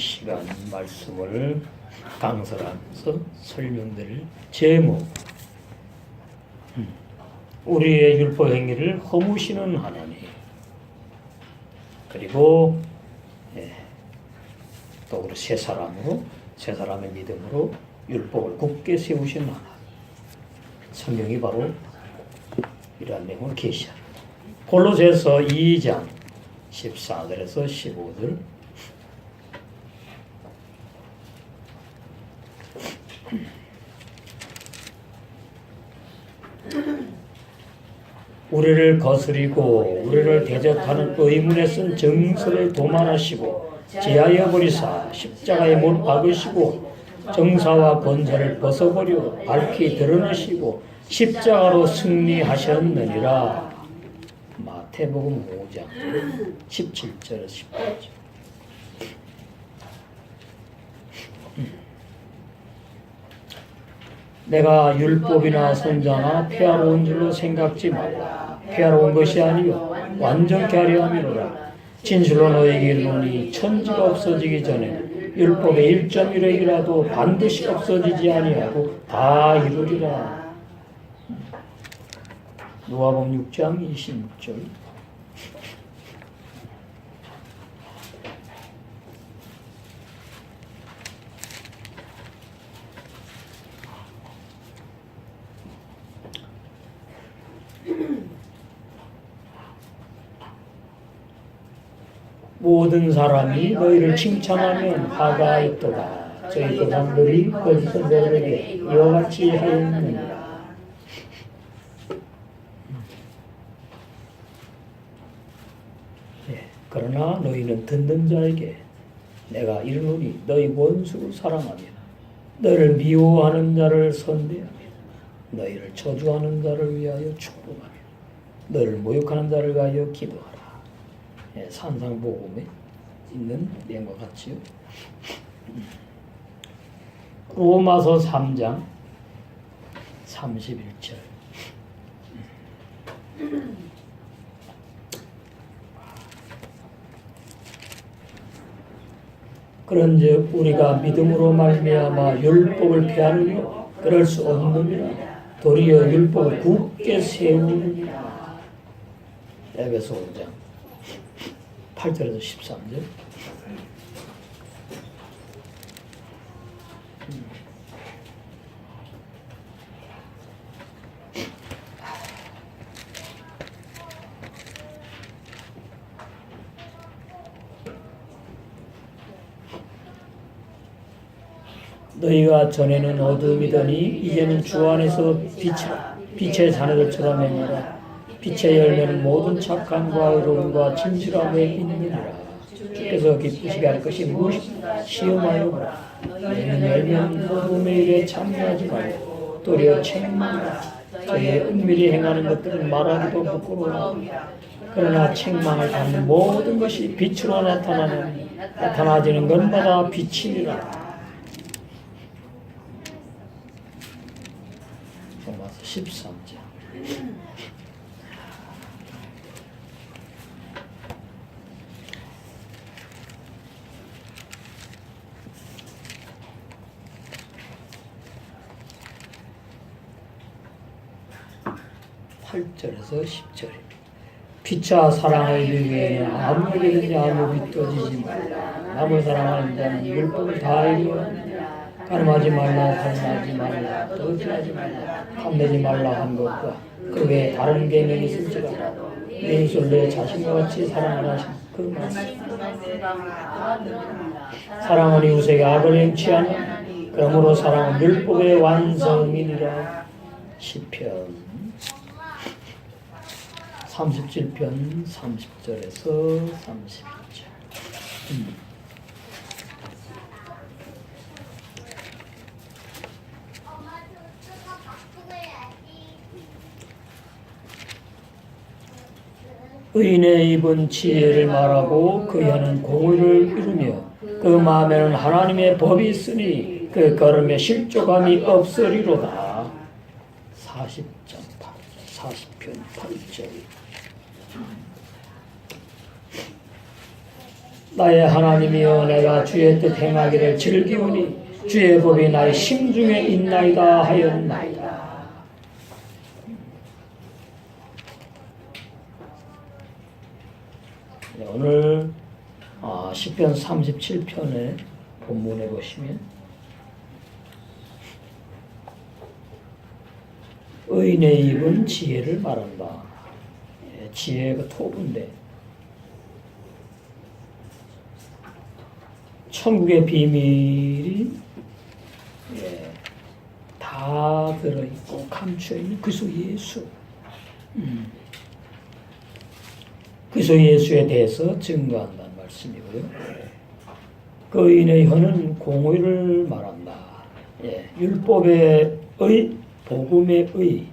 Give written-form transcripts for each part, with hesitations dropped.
시간 말씀을 강설하면서 설명드릴 제목, 우리의 율법 행위를 허무시는 하나님, 그리고 또 우리 세 사람의 믿음으로 율법을 굳게 세우신 하나님. 성경이 바로 이러한 내용을 계시합니다. 골로새서 2장 14절에서 15절. 우리를 거스리고 우리를 대적하는 의문에 쓴 정서를 도말하시고 제하여 버리사 십자가에 못 박으시고 정사와 권세를 벗어버려 밝히 드러내시고 십자가로 승리하셨느니라. 마태복음 5장 17절에서 18절. 내가 율법이나 선자나 폐하러 온 줄로 생각지 말라. 폐하러 온 것이 아니요 완전케 하려 함이로라. 진실로 너에게 이르노니 천지가 없어지기 전에 율법의 1.1획이라도 반드시 없어지지 아니하고 다 이루리라. 누가복음 6장 26절. 모든 사람이 너희를 칭찬하면 화가 있도다. 저희 조상들이 거짓 선생들에게 이와 같이 하였느니라. 그러나 너희는 듣는 자에게 내가 이르노니 너희 원수를 사랑하며 너를 미워하는 자를 선대하며 너희를 저주하는 자를 위하여 축복하며 너를 모욕하는 자를 위하여 기도하라. 산상복음에 있는 내용과 같이요. 로마서 3장 31절. 그런즉 우리가 믿음으로 말미암아 율법을 폐하느뇨 그럴 수 없느니라. 도리어 율법을 굳게 세우느니라. 에베소 5장 8절에서 13절. 너희가 전에는 어둠이더니 이제는 주 안에서 빛의 자녀들처럼 행하라. 빛의 열매는 모든 착함과 의로움과 진실함에 있느니라. 주께서 기쁘시게 할 것이 무엇인가 시험하여 보라. 너희는 열매는 어둠의 일에 참여하지 말고 도리어 책망하라. 저희의 은밀히 행하는 것들을 말하기도 부끄러워. 그러나 책망을 받는 모든 것이 빛으로 나타나지는 것마다 빛이니라. 로마서 13장. (8절에서 10절입니다) 피차 사랑을 위해 아무에게든지 아무 빚어지지 말라. 남을 사랑하는 자는 율법을 다 이루었느니라. 가늠하지 말라, 살인하지 말라, 도둑질하지 말라, 탐내지 말라 한 것과 그 외에 다른 계명이 있을지라도 내 이웃을 내 자신과 같이 사랑하라 하신 그 말씀. 사랑은 이웃에게 악을 행치 않으나 그러므로 사랑은 율법의 완성이니라. 시편 37편 30절에서 31절. 의인의 입은 지혜를 말하고 그 혀는 공의를 이루며 그 마음에는 하나님의 법이 있으니 그 걸음에 실족함이 없으리로다. 40편 8절. 나의 하나님이여 내가 주의 뜻 행하기를 즐기오니 주의 법이 나의 심중에 있나이다 하였나이다. 오늘 시편 37편의 본문에 보시면 의인의 입은 지혜를 말한다. 지혜가 토부인데 천국의 비밀이 다 들어있고 감추어있는 그리스도 예수. 그리스도 예수에 대해서 증거한다는 말씀이고요. 그 의인의 혀는 공의를 말한다. 율법의 의, 복음의 의.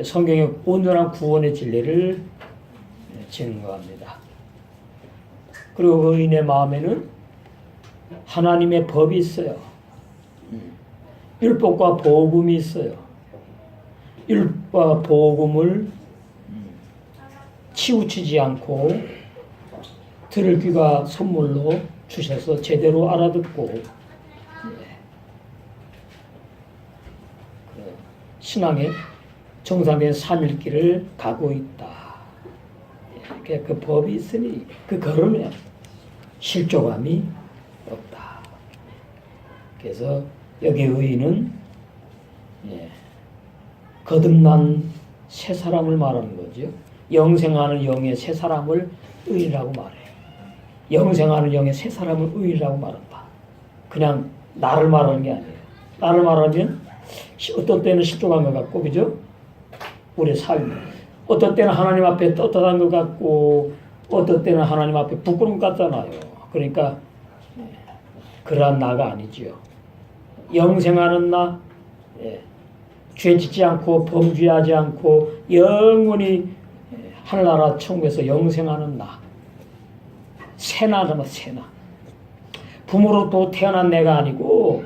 성경의 온전한 구원의 진리를 증거합니다. 그리고 그 의인의 마음에는 하나님의 법이 있어요. 율법과 복음이 있어요. 율법과 복음을 치우치지 않고 들을 귀가 선물로 주셔서 제대로 알아듣고 신앙의 정상된 삼일길을 가고 있다. 그 법이 있으니 그 걸음에 실족함이 없다. 그래서 여기 의인은 거듭난 새 사람을 말하는 거죠. 영생하는 영의 새 사람을 의인이라고 말해요. 영생하는 영의 새 사람을 의인이라고 말한다. 그냥 나를 말하는 게 아니에요. 나를 말하면 어떤 때는 실족한 것 같고, 그죠? 우리 삶. 어떤 때는 하나님 앞에 떳떳한 것 같고, 어떤 때는 하나님 앞에 부끄러움 같잖아요. 그러니까 그러한 나가 아니지요. 영생하는 나, 죄 짓지 않고 범죄하지 않고 영원히 하늘나라 천국에서 영생하는 나. 새나잖아, 새나. 부모로부터 태어난 내가 아니고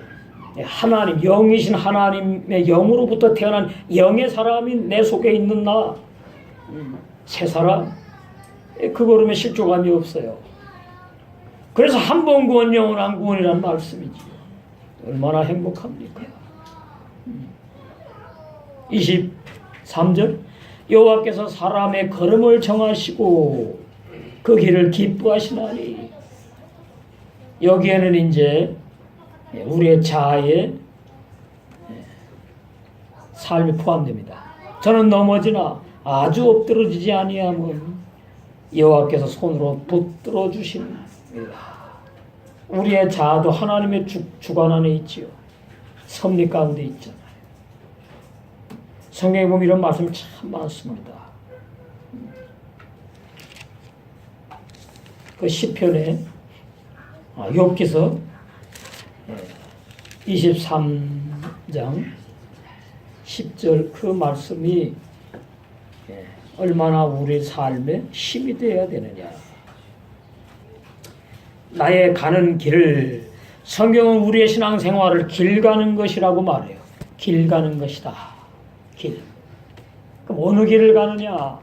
하나님, 영이신 하나님의 영으로부터 태어난 영의 사람이 내 속에 있는 나. 새 사람. 그 걸음에 실족함이 없어요. 그래서 한 번 구원 영원한 구원이라는 말씀이지. 얼마나 행복합니까? 23절 여호와께서 사람의 걸음을 정하시고 그 길을 기뻐하시나니. 여기에는 이제 우리의 자아의 삶이 포함됩니다. 저는 넘어지나 아주 엎드러지지 아니하면 여호와께서 손으로 붙들어 주십니다. 우리의 자아도 하나님의 주관 안에 있지요. 섭리 가운데 있잖아요. 성경에 보면 이런 말씀이 참 많습니다. 그 시편에 욥기서 23장 10절 그 말씀이 얼마나 우리 삶에 힘이 되어야 되느냐. 나의 가는 길을, 성경은 우리의 신앙생활을 길 가는 것이라고 말해요. 길 가는 것이다. 길. 그럼 어느 길을 가느냐?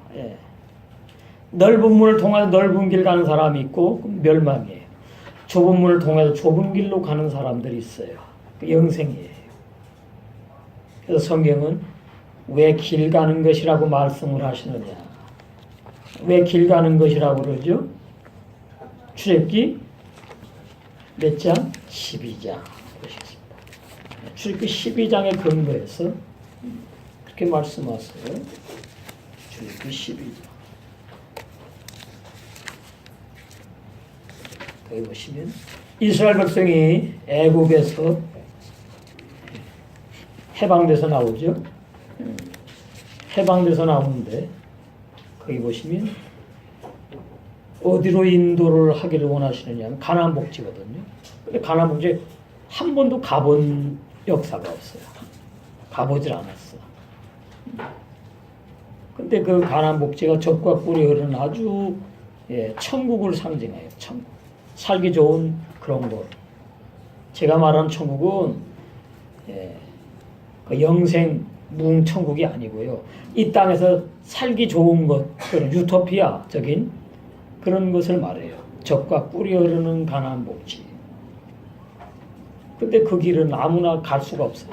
넓은 문을 통해서 넓은 길 가는 사람이 있고 멸망이에요. 좁은 문을 통해서 좁은 길로 가는 사람들이 있어요. 영생이에요. 그래서 성경은 왜 길 가는 것이라고 말씀을 하시느냐? 왜 길 가는 것이라고 그러죠? 출애굽기 몇 장? 12장 보시겠습니다. 출애굽기 12장에 근거해서 그렇게 말씀하세요. 출애굽기 12장. 거기 보시면 이스라엘 백성이 애국에서 해방돼서 나오죠. 해방돼서 나오는데 거기 보시면 어디로 인도를 하기를 원하시느냐 하면 가나안 복지거든요. 근데 가나안 복지 한 번도 가본 역사가 없어요. 가보질 않았어. 근데 그 가나안 복지가 젖과 꿀이 흐르는 아주 천국을 상징해요. 천국. 살기 좋은 그런 곳. 제가 말하는 천국은 그 영생 무궁천국이 아니고요. 이 땅에서 살기 좋은 것, 그런 유토피아적인 그런 것을 말해요. 적과 꿀이 흐르는 가나안 복지. 근데 그 길은 아무나 갈 수가 없어요.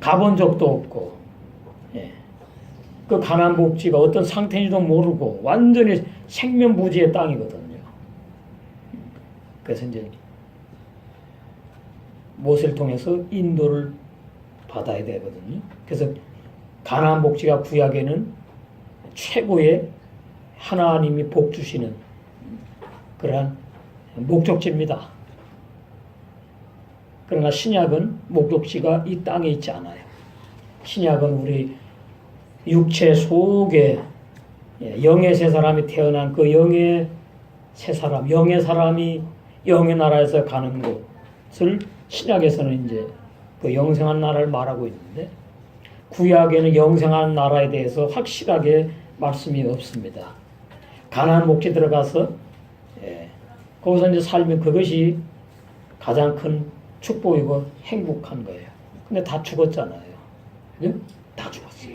가본 적도 없고, 예. 그 가나안 복지가 어떤 상태인지도 모르고 완전히 생면부지의 땅이거든요. 그래서 이제 모세를 통해서 인도를 받아야 되거든요. 그래서 가나안 복지가 구약에는 최고의 하나님이 복 주시는 그러한 목적지입니다. 그러나 신약은 목적지가 이 땅에 있지 않아요. 신약은 우리 육체 속에 영의 세 사람이 태어난 그 영의 세 사람, 영의 사람이 영의 나라에서 가는 곳을 신약에서는 이제 그 영생한 나라를 말하고 있는데 구약에는 영생한 나라에 대해서 확실하게 말씀이 없습니다. 가나안 목지 들어가서 거기서 이제 살면 그것이 가장 큰 축복이고 행복한 거예요. 근데 다 죽었잖아요. 네? 다 죽었어요.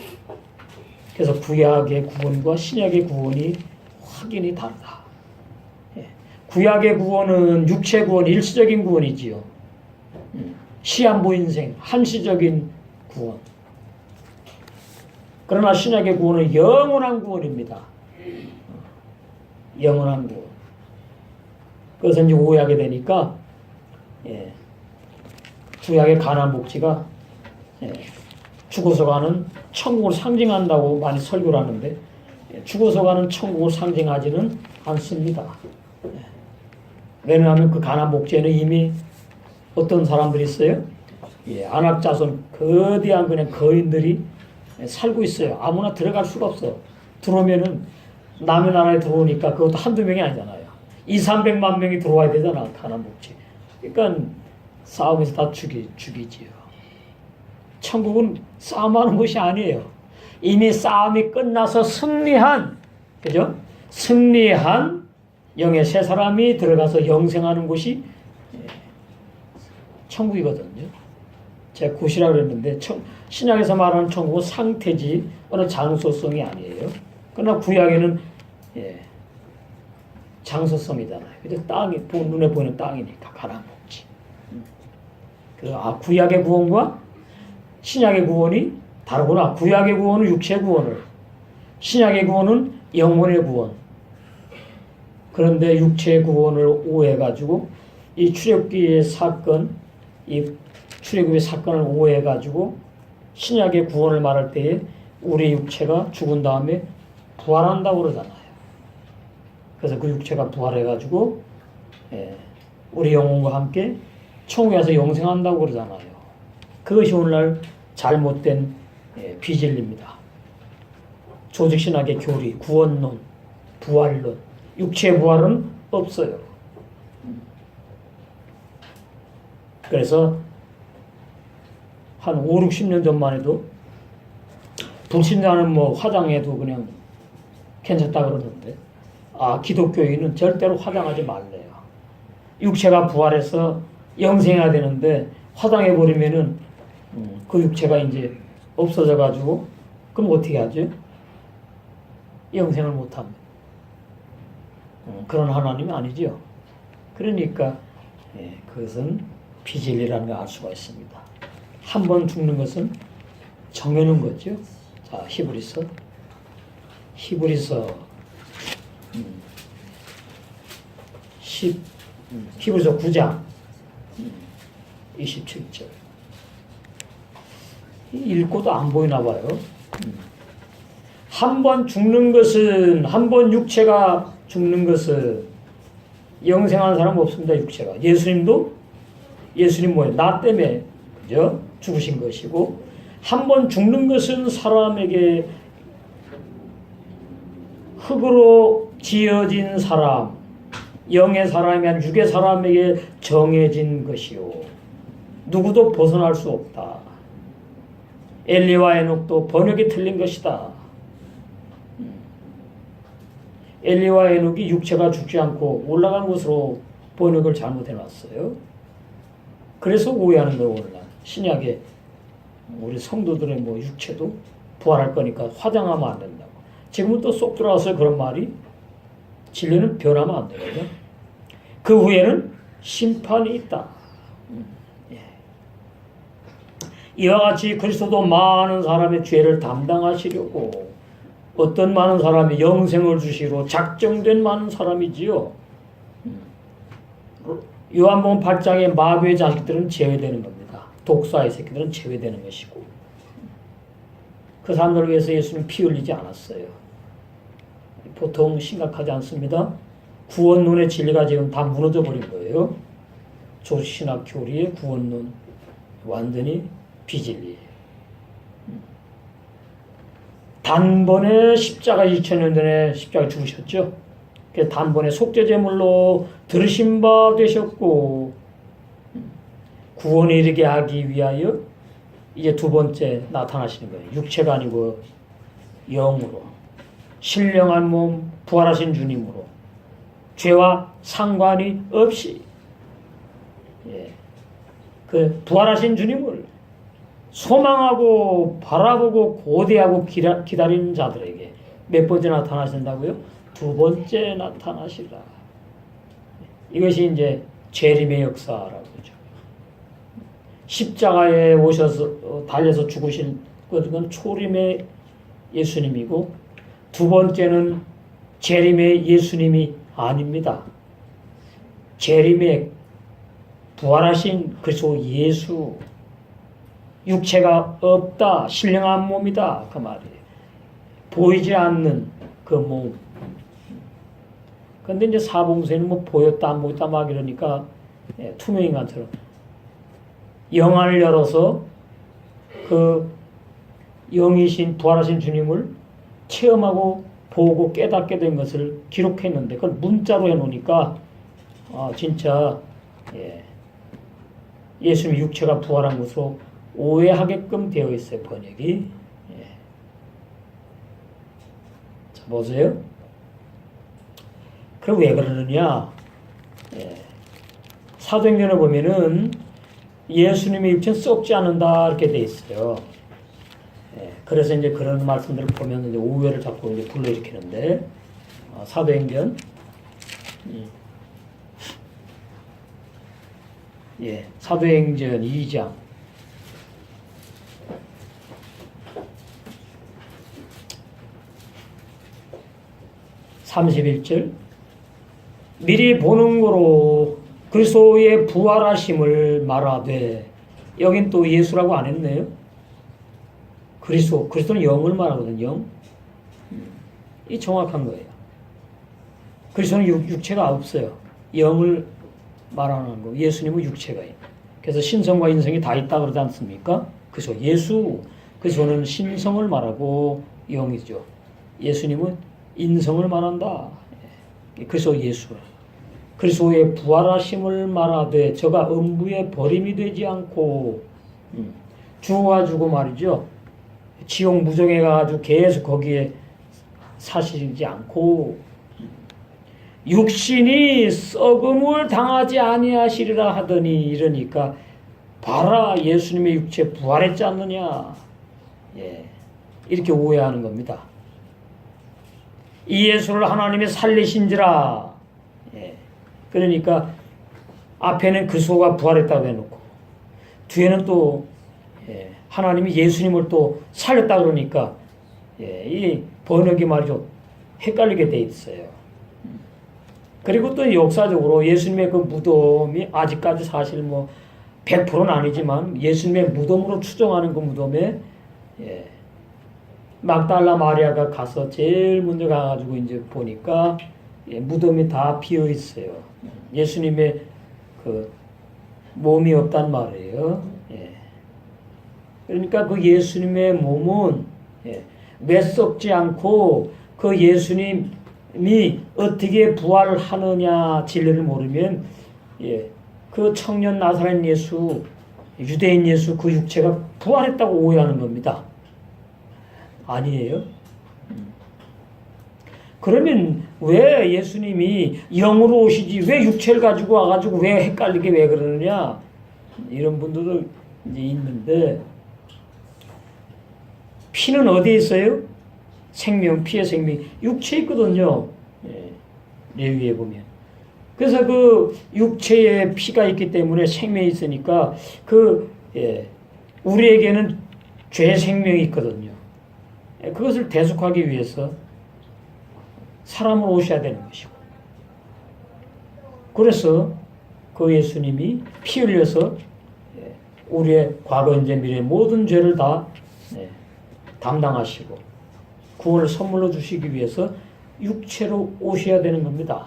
그래서 구약의 구원과 신약의 구원이 확연히 다르다. 구약의 구원은 육체 구원, 일시적인 구원이지요. 시한부 인생, 한시적인 구원. 그러나 신약의 구원은 영원한 구원입니다. 영원한 구원. 그것은 이제 오해하게 되니까 구약의 가나안 복지가 죽어서 가는 천국을 상징한다고 많이 설교를 하는데 죽어서 가는 천국을 상징하지는 않습니다. 왜냐하면 그 가나안 복지에는 이미 어떤 사람들이 있어요? 안악 자손 거대한 그냥 거인들이 살고 있어요. 아무나 들어갈 수가 없어. 들어오면은 남의 나라에 들어오니까 그것도 한두 명이 아니잖아요. 200~300만 명이 들어와야 되잖아. 가나안 복지. 그러니까 싸움에서 다 죽이지요. 천국은 싸움하는 것이 아니에요. 이미 싸움이 끝나서 승리한, 그죠? 승리한 영의 세 사람이 들어가서 영생하는 곳이 천국이거든요. 제가 곳이라고 그랬는데 신약에서 말하는 천국은 상태지 어느 장소성이 아니에요. 그러나 구약에는 장소성이잖아요. 근데 땅이 눈에 보이는 땅이니까 가나안 복지. 구약의 구원과 신약의 구원이 다르구나. 구약의 구원은 육체 구원을, 신약의 구원은 영혼의 구원. 그런데 육체의 구원을 오해해가지고 이 출애굽기의 사건, 이 출애굽의 사건을 오해해가지고 신약의 구원을 말할 때에 우리 육체가 죽은 다음에 부활한다고 그러잖아요. 그래서 그 육체가 부활해가지고 우리 영혼과 함께 천국에 가서 영생한다고 그러잖아요. 그것이 오늘날 잘못된 비진리입니다. 조직신학의 교리, 구원론, 부활론, 육체의 부활은 없어요. 그래서 한 5~60년 전만 해도 불신자는 뭐 화장해도 그냥 괜찮다 그러는데 기독교인은 절대로 화장하지 말래요. 육체가 부활해서 영생해야 되는데 화장해버리면은 그 육체가 이제 없어져 가지고 그럼 어떻게 하죠? 영생을 못합니다. 그런 하나님이 아니죠. 그러니까 그것은 비진리라는 걸 알 수가 있습니다. 한 번 죽는 것은 정해놓은 거죠. 자, 히브리서 9장 27절. 읽고도 안 보이나 봐요. 한 번 죽는 것은, 한 번 육체가 죽는 것은 영생하는 사람은 없습니다. 육체가. 예수님 뭐예요? 나 때문에 그죠? 죽으신 것이고, 한 번 죽는 것은 사람에게 흙으로 지어진 사람, 영의 사람이 아닌 육의 사람에게 정해진 것이요. 누구도 벗어날 수 없다. 엘리와 에녹도 번역이 틀린 것이다. 엘리와 에녹이 육체가 죽지 않고 올라간 것으로 번역을 잘못해놨어요. 그래서 오해하는 거예요. 오늘날 신약에 우리 성도들의 뭐 육체도 부활할 거니까 화장하면 안 된다고. 지금은 또 쏙 들어왔어요. 그런 말이. 진리는 변하면 안 되거든요. 그 후에는 심판이 있다. 예. 이와 같이 그리스도도 많은 사람의 죄를 담당하시려고 어떤 많은 사람이 영생을 주시로 작정된 많은 사람이지요. 요한복음 8장의 마귀의 자식들은 제외되는 겁니다. 독사의 새끼들은 제외되는 것이고, 그 사람들을 위해서 예수는 피 흘리지 않았어요. 보통 심각하지 않습니다. 구원론의 진리가 지금 다 무너져 버린 거예요. 조신학 교리의 구원론 완전히 비진리예요. 단번에 십자가 2000년 전에 십자가 죽으셨죠. 단번에 속죄제물로 들으신 바 되셨고, 구원에 이르게 하기 위하여 이제 두 번째 나타나시는 거예요. 육체가 아니고 영으로, 신령한 몸, 부활하신 주님으로, 죄와 상관이 없이, 예, 그 부활하신 주님을 소망하고 바라보고 고대하고 기다리는 자들에게 몇 번째 나타나신다고요? 두 번째 나타나시라. 이것이 이제 재림의 역사라고 그러죠. 십자가에 오셔서 달려서 죽으신 것은 초림의 예수님이고, 두 번째는 재림의 예수님이 아닙니다. 재림의 부활하신 그리스도 예수, 육체가 없다, 신령한 몸이다, 그 말이에요. 보이지 않는 그 몸. 근데 이제 사복음서에는 뭐 보였다 안 보였다 막 이러니까, 예, 투명인간처럼 영안을 열어서 그 영이신 부활하신 주님을 체험하고 보고 깨닫게 된 것을 기록했는데, 그걸 문자로 해놓으니까 진짜, 예, 예수님 육체가 부활한 것으로 오해하게끔 되어 있어요, 번역이. 예. 자, 보세요. 그럼 왜 그러느냐? 예. 사도행전을 보면은 예수님의 육체는 썩지 않는다 이렇게 돼 있어요. 예. 그래서 이제 그런 말씀들을 보면 이제 오해를 자꾸 이제 불러일으키는데, 사도행전, 예, 사도행전 2장 31절, 미리 보는 거로 그리스도의 부활하심을 말하되, 여긴 또 예수라고 안 했네요. 그리스도는 영을 말하거든요. 영. 이 정확한 거예요. 그리스도는 육체가 없어요. 영을 말하는 거. 예수님은 육체가 있어요. 그래서 신성과 인성이 다 있다 그러지 않습니까? 그래서 그리스도는 신성을 말하고 영이죠. 예수님은 인성을 말한다. 그래서 그리스도의 부활하심을 말하되 저가 음부에 버림이 되지 않고, 죽어가지고 말이죠. 지옥 무정에 가가지고 계속 거기에 사시지 않고, 육신이 썩음을 당하지 아니하시리라 하더니, 이러니까 봐라, 예수님의 육체 부활했지 않느냐. 예, 이렇게 오해하는 겁니다. 이 예수를 하나님이 살리신지라. 예, 그러니까 앞에는 그리스도가 부활했다고 해놓고, 뒤에는 또, 예, 하나님이 예수님을 또 살렸다 그러니까, 예, 이 번역이 말이죠, 헷갈리게 돼 있어요. 그리고 또 역사적으로 예수님의 그 무덤이 아직까지 사실 뭐 100%는 아니지만 예수님의 무덤으로 추정하는 그 무덤에, 예, 막달라 마리아가 가서 제일 먼저 가가지고 이제 보니까, 예, 무덤이 다 비어 있어요. 예수님의 그 몸이 없단 말이에요. 예. 그러니까 그 예수님의 몸은, 예, 왜 썩지 않고 그 예수님이 어떻게 부활을 하느냐 진리를 모르면, 예, 그 청년 나사렛 예수, 유대인 예수 그 육체가 부활했다고 오해하는 겁니다. 아니에요. 그러면 왜 예수님이 영으로 오시지 왜 육체를 가지고 와가지고 왜 헷갈리게 왜 그러느냐, 이런 분들도 이제 있는데, 피는 어디에 있어요? 생명, 피의 생명이 육체에 있거든요. 예. 레위기에 보면. 그래서 그 육체에 피가 있기 때문에 생명이 있으니까 우리에게는 죄 생명이 있거든요. 그것을 대속하기 위해서 사람으로 오셔야 되는 것이고. 그래서 그 예수님이 피 흘려서 우리의 과거, 현재, 미래 모든 죄를 다 담당하시고 구원을 선물로 주시기 위해서 육체로 오셔야 되는 겁니다.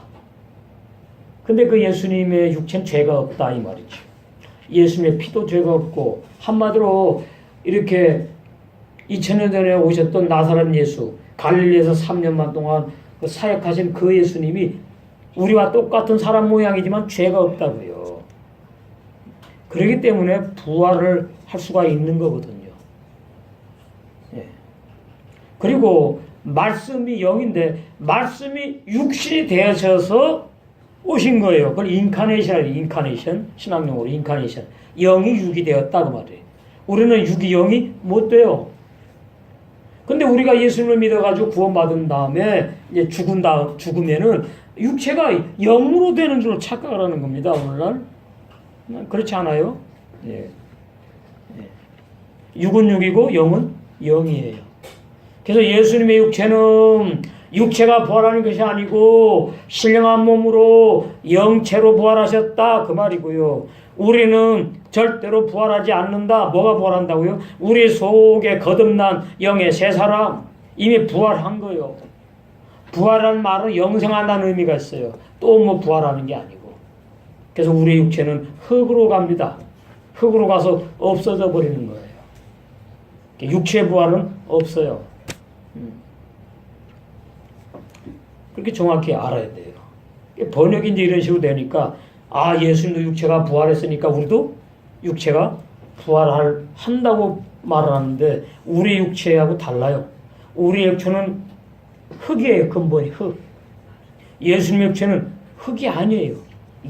근데 그 예수님의 육체는 죄가 없다 이 말이죠. 예수님의 피도 죄가 없고, 한마디로 이렇게 2000년 전에 오셨던 나사렛 예수, 갈릴리에서 3년만 동안 사역하신 그 예수님이 우리와 똑같은 사람 모양이지만 죄가 없다고요. 그렇기 때문에 부활을 할 수가 있는 거거든요. 예. 그리고 말씀이 영인데 말씀이 육신이 되어셔서 오신 거예요. 그걸 인카네이션, 신학용어로 인카네이션. 영이 육이 되었다 그 말이에요. 우리는 육이 영이 못 돼요. 근데 우리가 예수님을 믿어가지고 구원받은 다음에 이제 죽으면은 육체가 영으로 되는 줄 착각을 하는 겁니다. 오늘날 그렇지 않아요? 예. 육은 육이고 영은 영이에요. 그래서 예수님의 육체는 육체가 부활하는 것이 아니고 신령한 몸으로 영체로 부활하셨다 그 말이고요. 우리는 절대로 부활하지 않는다. 뭐가 부활한다고요? 우리 속에 거듭난 영의 새 사람 이미 부활한 거예요. 부활한 말은 영생한다는 의미가 있어요. 또 뭐 부활하는 게 아니고. 그래서 우리 육체는 흙으로 갑니다. 흙으로 가서 없어져 버리는 거예요. 육체 부활은 없어요. 그렇게 정확히 알아야 돼요. 번역이 이제 이런 식으로 되니까 예수님도 육체가 부활했으니까 우리도 육체가 부활한다고 말하는데 우리 육체하고 달라요. 우리 육체는 흙이에요. 근본이 흙. 예수님 육체는 흙이 아니에요.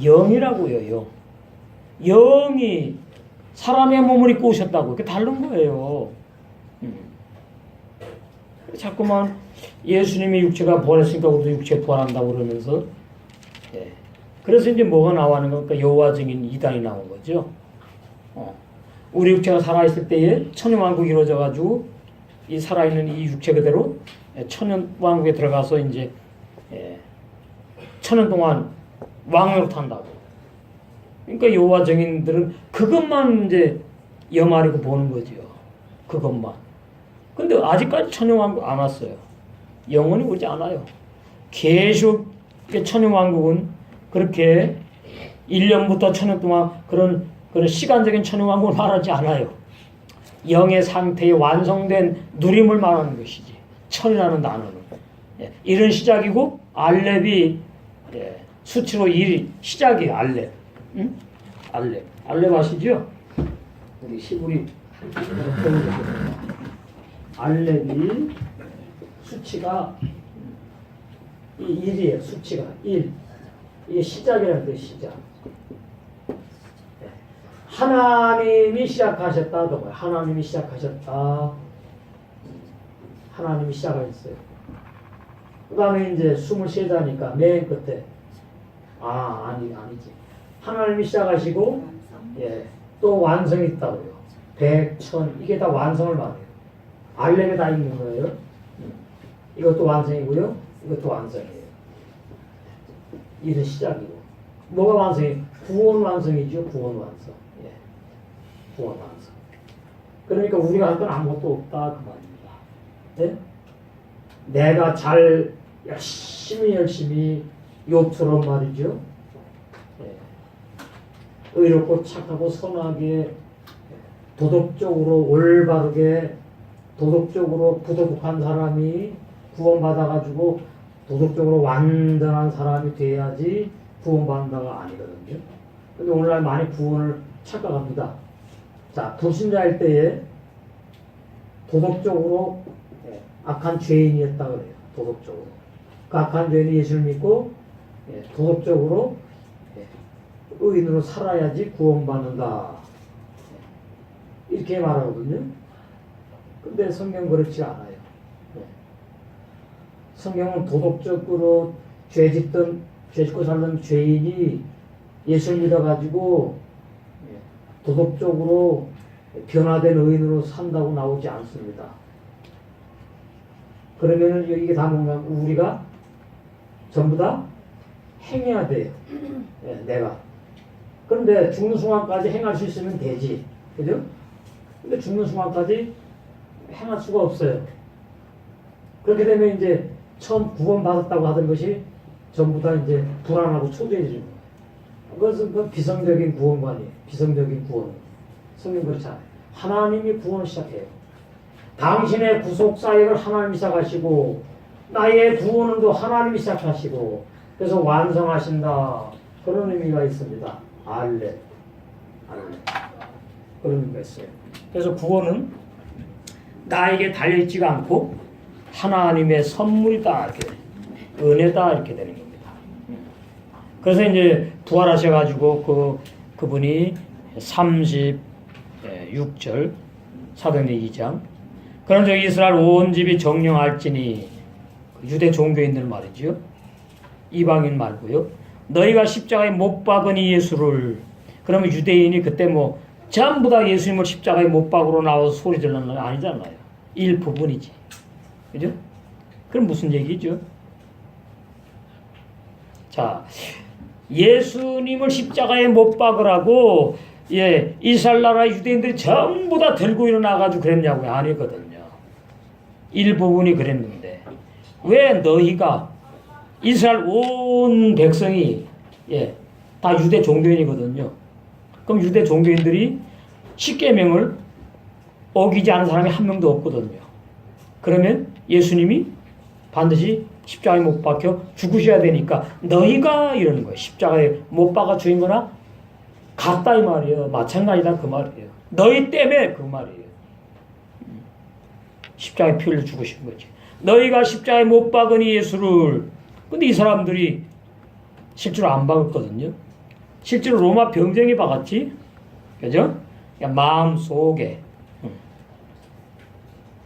영이라고요. 영. 영이 사람의 몸을 입고 오셨다고. 그게 다른 거예요. 자꾸만 예수님의 육체가 부활했으니까 우리도 육체 부활한다고 그러면서 그래서 이제 뭐가 나오는 겁니까? 여호와 증인 이단이 나온 거죠. 우리 육체가 살아있을 때에 천연왕국이 이루어져 가지고 이 살아있는 이 육체 그대로 천연왕국에 들어가서 이제 천년 동안 왕으로 탄다고. 그러니까 여호와 증인들은 그것만 이제 염하려고 보는 거죠. 그것만. 근데 아직까지 천연왕국 안 왔어요. 영원히 오지 않아요. 계속 천연왕국은 그렇게 1년부터 천년 동안 그런 시간적인 천연왕국을 말하지 않아요. 영의 상태에 완성된 누림을 말하는 것이지. 천이라는 단어는. 이런 시작이고 알렙이 수치로 1이 시작이에요. 알렙. 응? 알렙. 알렙 아시죠? 우리 시부리 알렙이 수치가 1이에요. 수치가 1. 이게 시작이라는 뜻 시작. 하나님이 시작하셨다. 하나님이 시작하셨다. 하나님이 시작하셨어요. 그 다음에 이제 23자니까 맨 끝에 아니지. 하나님이 시작하시고 또 완성이 있다고요. 100, 1000 이게 다 완성을 말해요. 알렘에 다 있는 거예요. 이것도 완성이고요. 이것도 완성이에요. 이런 시작이고. 뭐가 완성이에요? 구원 완성이죠. 구원 완성. 구원 완성. 그러니까 우리가 할 건 아무것도 없다 그 말입니다. 내가 잘 열심히 욥처럼 말이죠. 의롭고 착하고 선하게 도덕적으로 올바르게 도덕적으로 부도덕한 사람이 구원받아가지고 도덕적으로 완전한 사람이 돼야지 구원받는다가 아니거든요. 근데 오늘날 많이 구원을 착각합니다. 자, 불신자일 때에 도덕적으로 악한 죄인이었다 그래요. 도덕적으로. 그 악한 죄인이 예수를 믿고 도덕적으로 의인으로 살아야지 구원받는다. 이렇게 말하거든요. 근데 성경은 그렇지 않아요. 성경은 도덕적으로 죄짓든 죄 짓고 살던 죄인이 예수를 믿어가지고 도덕적으로 변화된 의인으로 산다고 나오지 않습니다. 그러면은 이게 다 뭔가 우리가 전부 다 행해야 돼요. 내가. 그런데 죽는 순간까지 행할 수 있으면 되지. 그죠? 근데 죽는 순간까지 행할 수가 없어요. 그렇게 되면 이제 처음 구원받았다고 하던 것이 전부 다 이제 불안하고 초조해지는 거예요. 그것은 그 비성적인 구원관이에요. 비성적인 구원. 성경 그렇잖아요. 하나님이 구원을 시작해요. 당신의 구속 사역을 하나님이 시작하시고 나의 구원은 또 하나님이 시작하시고 그래서 완성하신다. 그런 의미가 있습니다. 알레. 그런 의미가 있어요. 그래서 구원은 나에게 달려있지가 않고 하나님의 선물이다. 이렇게 은혜다. 이렇게 되는 겁니다. 그래서 이제 부활하셔가지고 그분이 36절 사도행전 2장 그런 적 이스라엘 온 집이 정령할지니 유대 종교인들 말이죠. 이방인 말고요. 너희가 십자가에 못 박은 이 예수를 그러면 유대인이 그때 뭐 전부 다 예수님을 십자가에 못 박으러 나와서 소리 지르는 건 아니잖아요. 일부분이지. 그죠? 그럼 무슨 얘기죠? 자, 예수님을 십자가에 못 박으라고 이스라엘 나라 유대인들이 전부 다 들고 일어나가지고 그랬냐고요? 아니거든요. 일부분이 그랬는데 왜 너희가 이스라엘 온 백성이 다 유대 종교인이거든요. 그럼 유대 종교인들이 십계명을 어기지 않은 사람이 한 명도 없거든요. 그러면 예수님이 반드시 십자가에 못 박혀 죽으셔야 되니까 너희가 이러는 거예요. 십자가에 못 박아 죽인 거나 같다 이 말이에요. 마찬가지다 그 말이에요. 너희 때문에 그 말이에요. 십자가에 피 흘려 죽으신 거지. 너희가 십자가에 못 박은 이 예수를 근데 이 사람들이 실제로 안 박았거든요. 실제로 로마 병정이 박았지. 그죠? 마음 속에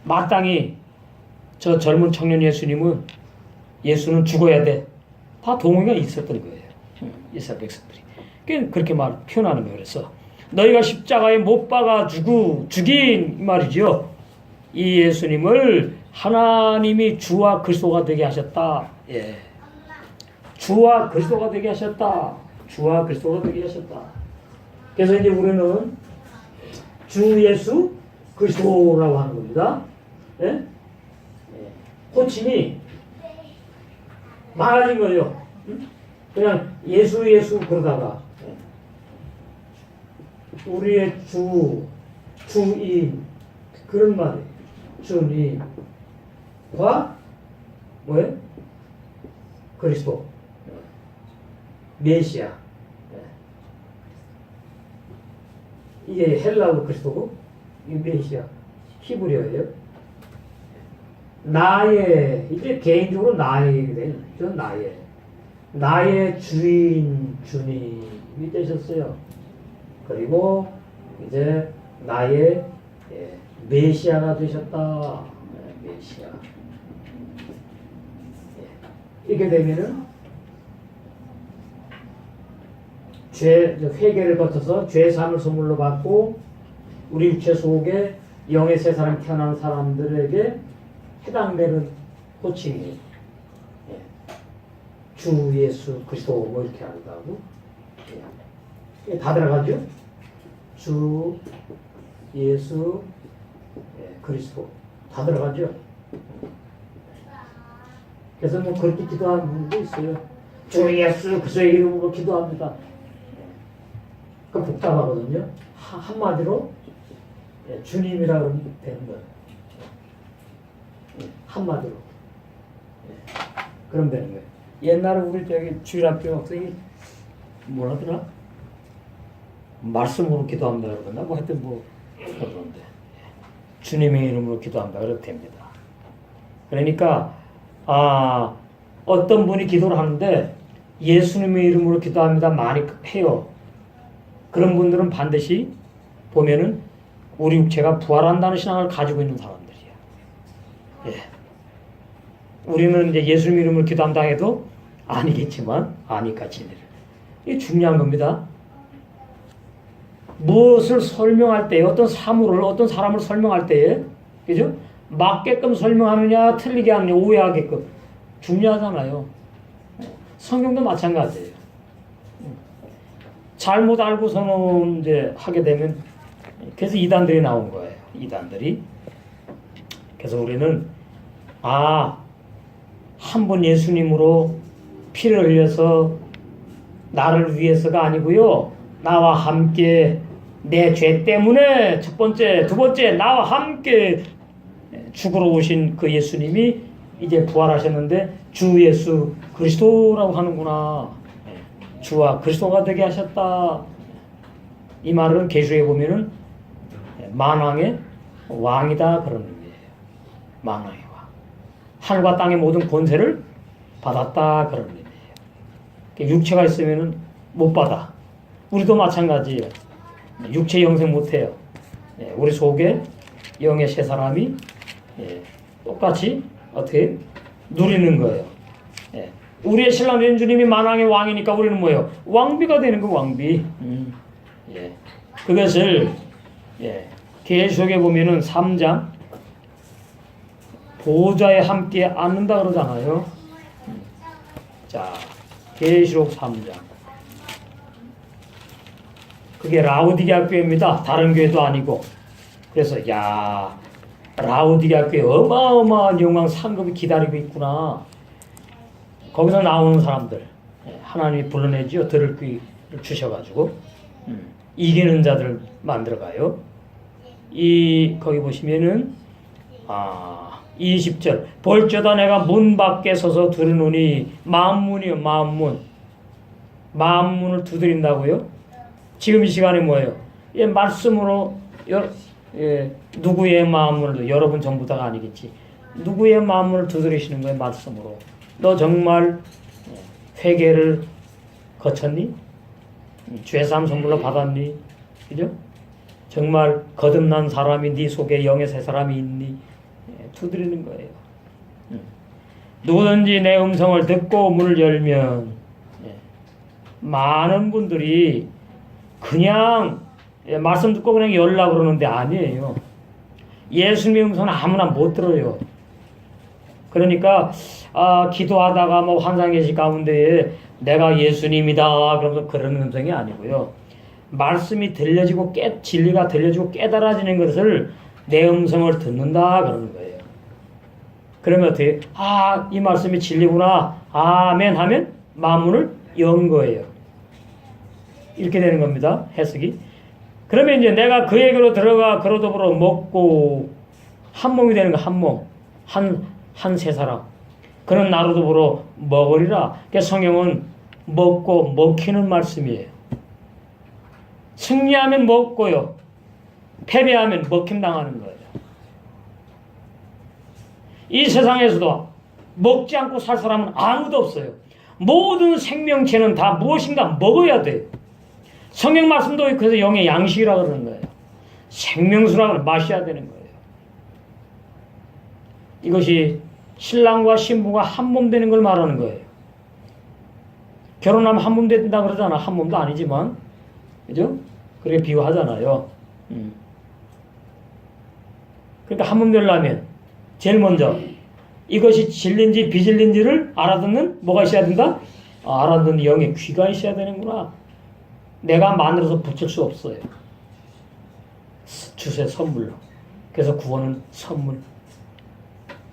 마땅히 저 젊은 청년 예수는 죽어야 돼. 다 동의가 있었던 거예요. 이스라엘 백성들이. 그렇게 표현하는 거예요. 그래서 너희가 십자가에 못 박아 죽인 말이죠. 이 예수님을 하나님이 주와 그리스도가 되게 하셨다. 주와 그리스도가 되게 하셨다. 주와 그리스도가 되게 하셨다. 그래서 이제 우리는 주 예수 그리스도라고 하는 겁니다. 호칭이 많아진 거예요. 그냥 예수 그러다가 우리의 주인 그런 말이에요. 주님과 뭐예요? 그리스도 메시아 이게 헬라어 그리스도고 이게 메시아 히브리어예요. 나의 이제 개인적으로 나의 나의 주님이 되셨어요. 그리고 이제 나의 메시아가 되셨다. 메시아. 이렇게 되면은 회개를 거쳐서 죄 사함을 선물로 받고 우리 육체 속에 영의 새 사람 태어난 사람들에게 해당되는 호칭이 주 예수 그리스도 뭐 이렇게 한다고 다 들어가죠. 주 예수 그리스도 다 들어가죠. 그래서 뭐 그렇게 기도하는 분도 있어요. 주 예수 그리스도의 이름으로 기도합니다. 그 복잡하거든요. 한마디로 주님이라 그러면 되는 거예요. 한마디로. 그럼 되는 거예요. 옛날에 우리 주일학교 학생이 뭐라더라? 말씀으로 기도합니다 그러나 뭐 하여튼 뭐 그러던데 주님의 이름으로 기도한다 그래도 됩니다. 그러니까 어떤 분이 기도를 하는데 예수님의 이름으로 기도합니다 많이 해요. 그런 분들은 반드시 보면은 우리 육체가 부활한다는 신앙을 가지고 있는 사람들이에요. 우리는 이제 예수님 이름으로 기도한다 해도 아니겠지만 아니까 지내라. 이게 중요한 겁니다. 무엇을 설명할 때, 어떤 사물을, 어떤 사람을 설명할 때에, 그죠? 맞게끔 설명하느냐, 틀리게 하느냐, 오해하게끔. 중요하잖아요. 성경도 마찬가지예요. 잘못 알고서는 이제 하게 되면, 그래서 이단들이 나온 거예요. 이단들이. 그래서 우리는, 한 번 예수님으로 피를 흘려서 나를 위해서가 아니고요. 나와 함께 내 죄 때문에 첫 번째, 두 번째 나와 함께 죽으러 오신 그 예수님이 이제 부활하셨는데 주 예수 그리스도라고 하는구나. 주와 그리스도가 되게 하셨다. 이 말은 계시록에 보면은 만왕의 왕이다 그런 의미예요. 만왕의 왕. 하늘과 땅의 모든 권세를 받았다 그런 의미예요. 육체가 있으면은 못 받아. 우리도 마찬가지예요. 육체 영생 못해요. 우리 속에 영의 세 사람이 똑같이 어떻게 누리는 거예요. 우리의 신랑 된 주님이 만왕의 왕이니까 우리는 뭐예요? 왕비가 되는 거 왕비. 그것을 계시록에 보면은 3장 보좌에 함께 앉는다 그러잖아요. 자, 계시록 3장. 그게 라오디게아 교회입니다. 다른 교회도 아니고. 그래서 라오디게아 교회 어마어마한 영광 상급이 기다리고 있구나. 거기서 나오는 사람들 하나님이 불러내지요. 들을 귀를 주셔가지고 이기는 자들 만들어가요. 거기 보시면은 20절 볼저다 내가 문 밖에 서서 두드리노니 만문이요 만문을 두드린다고요. 지금 이 시간에 뭐예요? 말씀으로 누구의 마음을 여러분 전부 다가 아니겠지. 누구의 마음을 두드리시는 거예요? 말씀으로. 너 정말 회개를 거쳤니? 죄사함 선물로 받았니? 그죠? 정말 거듭난 사람이 네 속에 영의 새 사람이 있니? 두드리는 거예요. 누구든지 내 음성을 듣고 문을 열면 많은 분들이 그냥 말씀 듣고 그냥 열라고 그러는데 아니에요. 예수님의 음성은 아무나 못 들어요. 그러니까 기도하다가 뭐 환상계시 가운데에 내가 예수님이다 그러면서 그런 음성이 아니고요. 말씀이 들려지고 진리가 들려지고 깨달아지는 것을 내 음성을 듣는다 그러는 거예요. 그러면 어떻게 이 말씀이 진리구나 아멘 하면 마음문을 연 거예요. 이렇게 되는 겁니다. 해석이. 그러면 이제 내가 그에게로 들어가 그로 더불어 먹고 한 몸이 되는 거. 한 몸. 한 세 사람. 그는 나로 더불어 먹으리라. 그러니까 성경은 먹고 먹히는 말씀이에요. 승리하면 먹고요. 패배하면 먹힘당하는 거예요. 이 세상에서도 먹지 않고 살 사람은 아무도 없어요. 모든 생명체는 다 무엇인가 먹어야 돼요. 성경 말씀도 그래서 영의 양식이라고 그러는 거예요. 생명수라고 마셔야 되는 거예요. 이것이 신랑과 신부가 한 몸 되는 걸 말하는 거예요. 결혼하면 한 몸 된다 그러잖아. 한 몸도 아니지만. 그죠? 그렇게 비유하잖아요. 그러니까 한 몸 되려면 제일 먼저 이것이 진리인지 비진리인지를 알아듣는 뭐가 있어야 된다? 알아듣는 영의 귀가 있어야 되는구나. 내가 만들어서 붙일 수 없어요. 주세 선물로. 그래서 구원은 선물.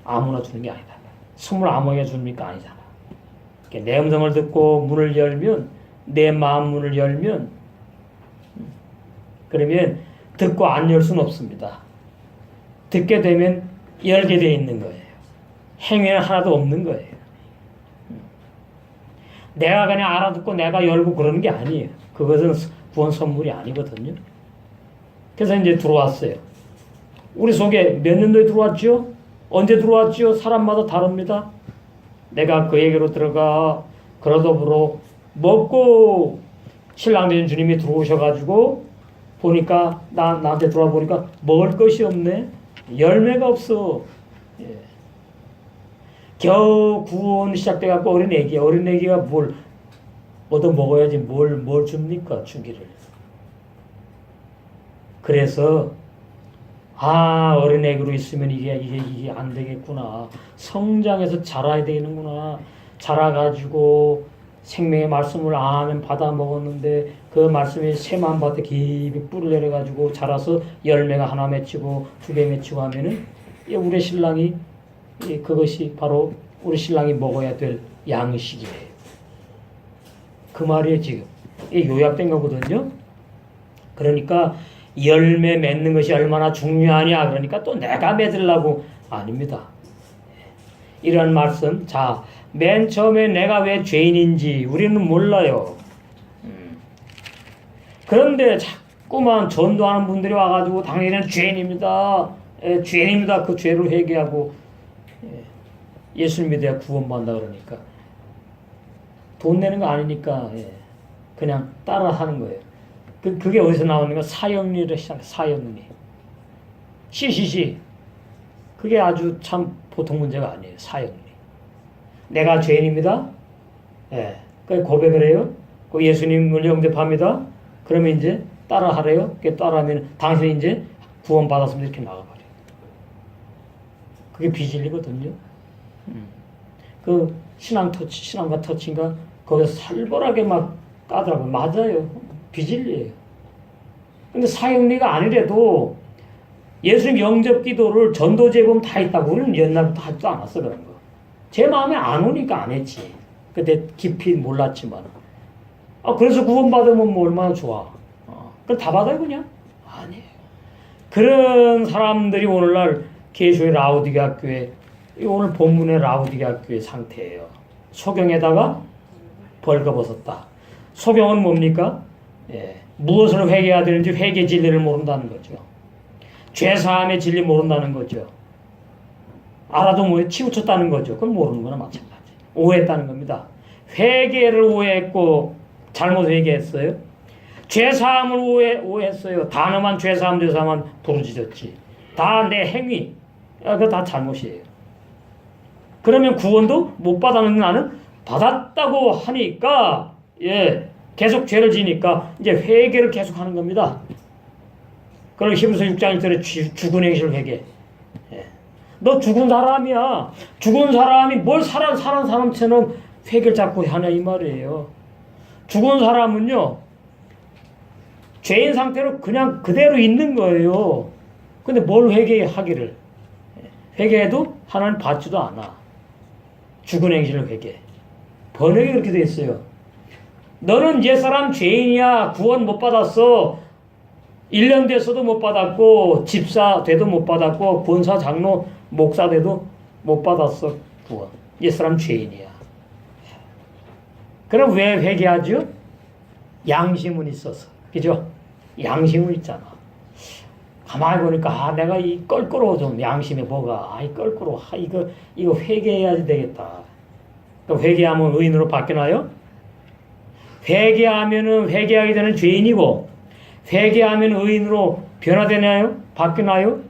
아무나 주는 게 아니다. 선물 아무에게 줍니까? 아니잖아. 내 음성을 듣고 문을 열면 내 마음 문을 열면 그러면 듣고 안 열 수는 없습니다. 듣게 되면 열게 되어 있는 거예요. 행위는 하나도 없는 거예요. 내가 그냥 알아듣고 내가 열고 그러는 게 아니에요. 그것은 구원 선물이 아니거든요. 그래서 이제 들어왔어요. 우리 속에 몇 년도에 들어왔죠? 언제 들어왔죠? 사람마다 다릅니다. 내가 그에게로 들어가 그러 더불어 먹고 신랑 되는 주님이 들어오셔가지고 보니까 나한테 들어와 보니까 먹을 것이 없네. 열매가 없어. 겨우 구원 시작돼갖고 어린애기가 뭘 얻어 먹어야지 뭘 줍니까? 주기를. 그래서 어린애기로 있으면 이게 안 되겠구나. 성장해서 자라야 되는구나. 자라가지고 생명의 말씀을 아멘 받아 먹었는데 그 말씀이 새만 밭에 깊이 뿌리를 내려가지고 자라서 열매가 하나 맺히고 두 개 맺히고 하면은 우리 신랑이 그것이 바로 우리 신랑이 먹어야 될 양식이에요. 그 말이에요 지금. 이게 요약된 거거든요. 그러니까 열매 맺는 것이 얼마나 중요하냐. 그러니까 또 내가 맺으려고 아닙니다. 이런 말씀. 자, 맨 처음에 내가 왜 죄인인지 우리는 몰라요. 그런데 자꾸만 전도하는 분들이 와가지고 당신은 죄인입니다. 죄인입니다. 그 죄를 회개하고 예수를 믿어야 구원받는다 그러니까 돈 내는 거 아니니까 그냥 따라 하는 거예요. 그게 어디서 나오는 거? 사형리를 시작해. 사형리. 시시시. 그게 아주 참 보통 문제가 아니에요. 사형리. 내가 죄인입니다. 그 고백을 해요. 그 예수님을 영접합니다. 그러면 이제 따라하래요. 그 따라하면 당신이 이제 구원받았으면 이렇게 나가버려요. 그게 비진리거든요. 그 신앙과 터치인가 거기서 살벌하게 막 까더라고요. 맞아요. 비진리예요. 근데 사형리가 아니래도 예수님 영접 기도를 전도 제범 다 있다고 우리는 옛날부터 하지도 않았어 그런 거. 제 마음에 안 오니까 안 했지. 그때 깊이 몰랐지만. 그래서 구원받으면 뭐 얼마나 좋아. 그럼 다 받아요 그냥? 아니에요. 그런 사람들이 오늘날 계시의 라우디게아 교회, 오늘 본문의 라우디게아 교회 상태예요. 소경에다가 벌거벗었다. 소경은 뭡니까? 무엇을 회개해야 되는지 회개 진리를 모른다는 거죠. 죄사함의 진리 모른다는 거죠. 알아도 뭐에 치우쳤다는 거죠. 그건 모르는 거나 마찬가지. 오해했다는 겁니다. 회개를 오해했고 잘못 회개했어요. 죄사함을 오해했어요. 단어만 죄사함 부르짖었지. 다 내 행위. 그거 다 잘못이에요. 그러면 구원도 못 받았는 나는 받았다고 하니까 계속 죄를 지니까 이제 회개를 계속 하는 겁니다. 그럼 히브리서 6장 1절에 죽은 행실을 회개. 너 죽은 사람이야. 죽은 사람이 뭘 사는 사람처럼 회개를 자꾸 하냐 이 말이에요. 죽은 사람은요. 죄인 상태로 그냥 그대로 있는 거예요. 근데 뭘 회개하기를. 회개해도 하나님 받지도 않아. 죽은 행실을 회개. 번역이 그렇게 돼 있어요. 너는 옛사람 죄인이야. 구원 못 받았어. 1년 됐어도 못 받았고 집사 돼도 못 받았고 권사 장로 목사 돼도 못 받았어. 구원. 옛사람 죄인이야. 그럼 왜 회개하죠? 양심은 있어서. 그죠? 양심은 있잖아. 가만히 보니까 내가 이 껄끄러워 좀 양심에 뭐가 이 껄끄러워 이거 회개해야 되겠다. 그럼 회개하면 의인으로 바뀌나요? 회개하면은 회개하게 되는 죄인이고 회개하면 의인으로 변화되나요? 바뀌나요?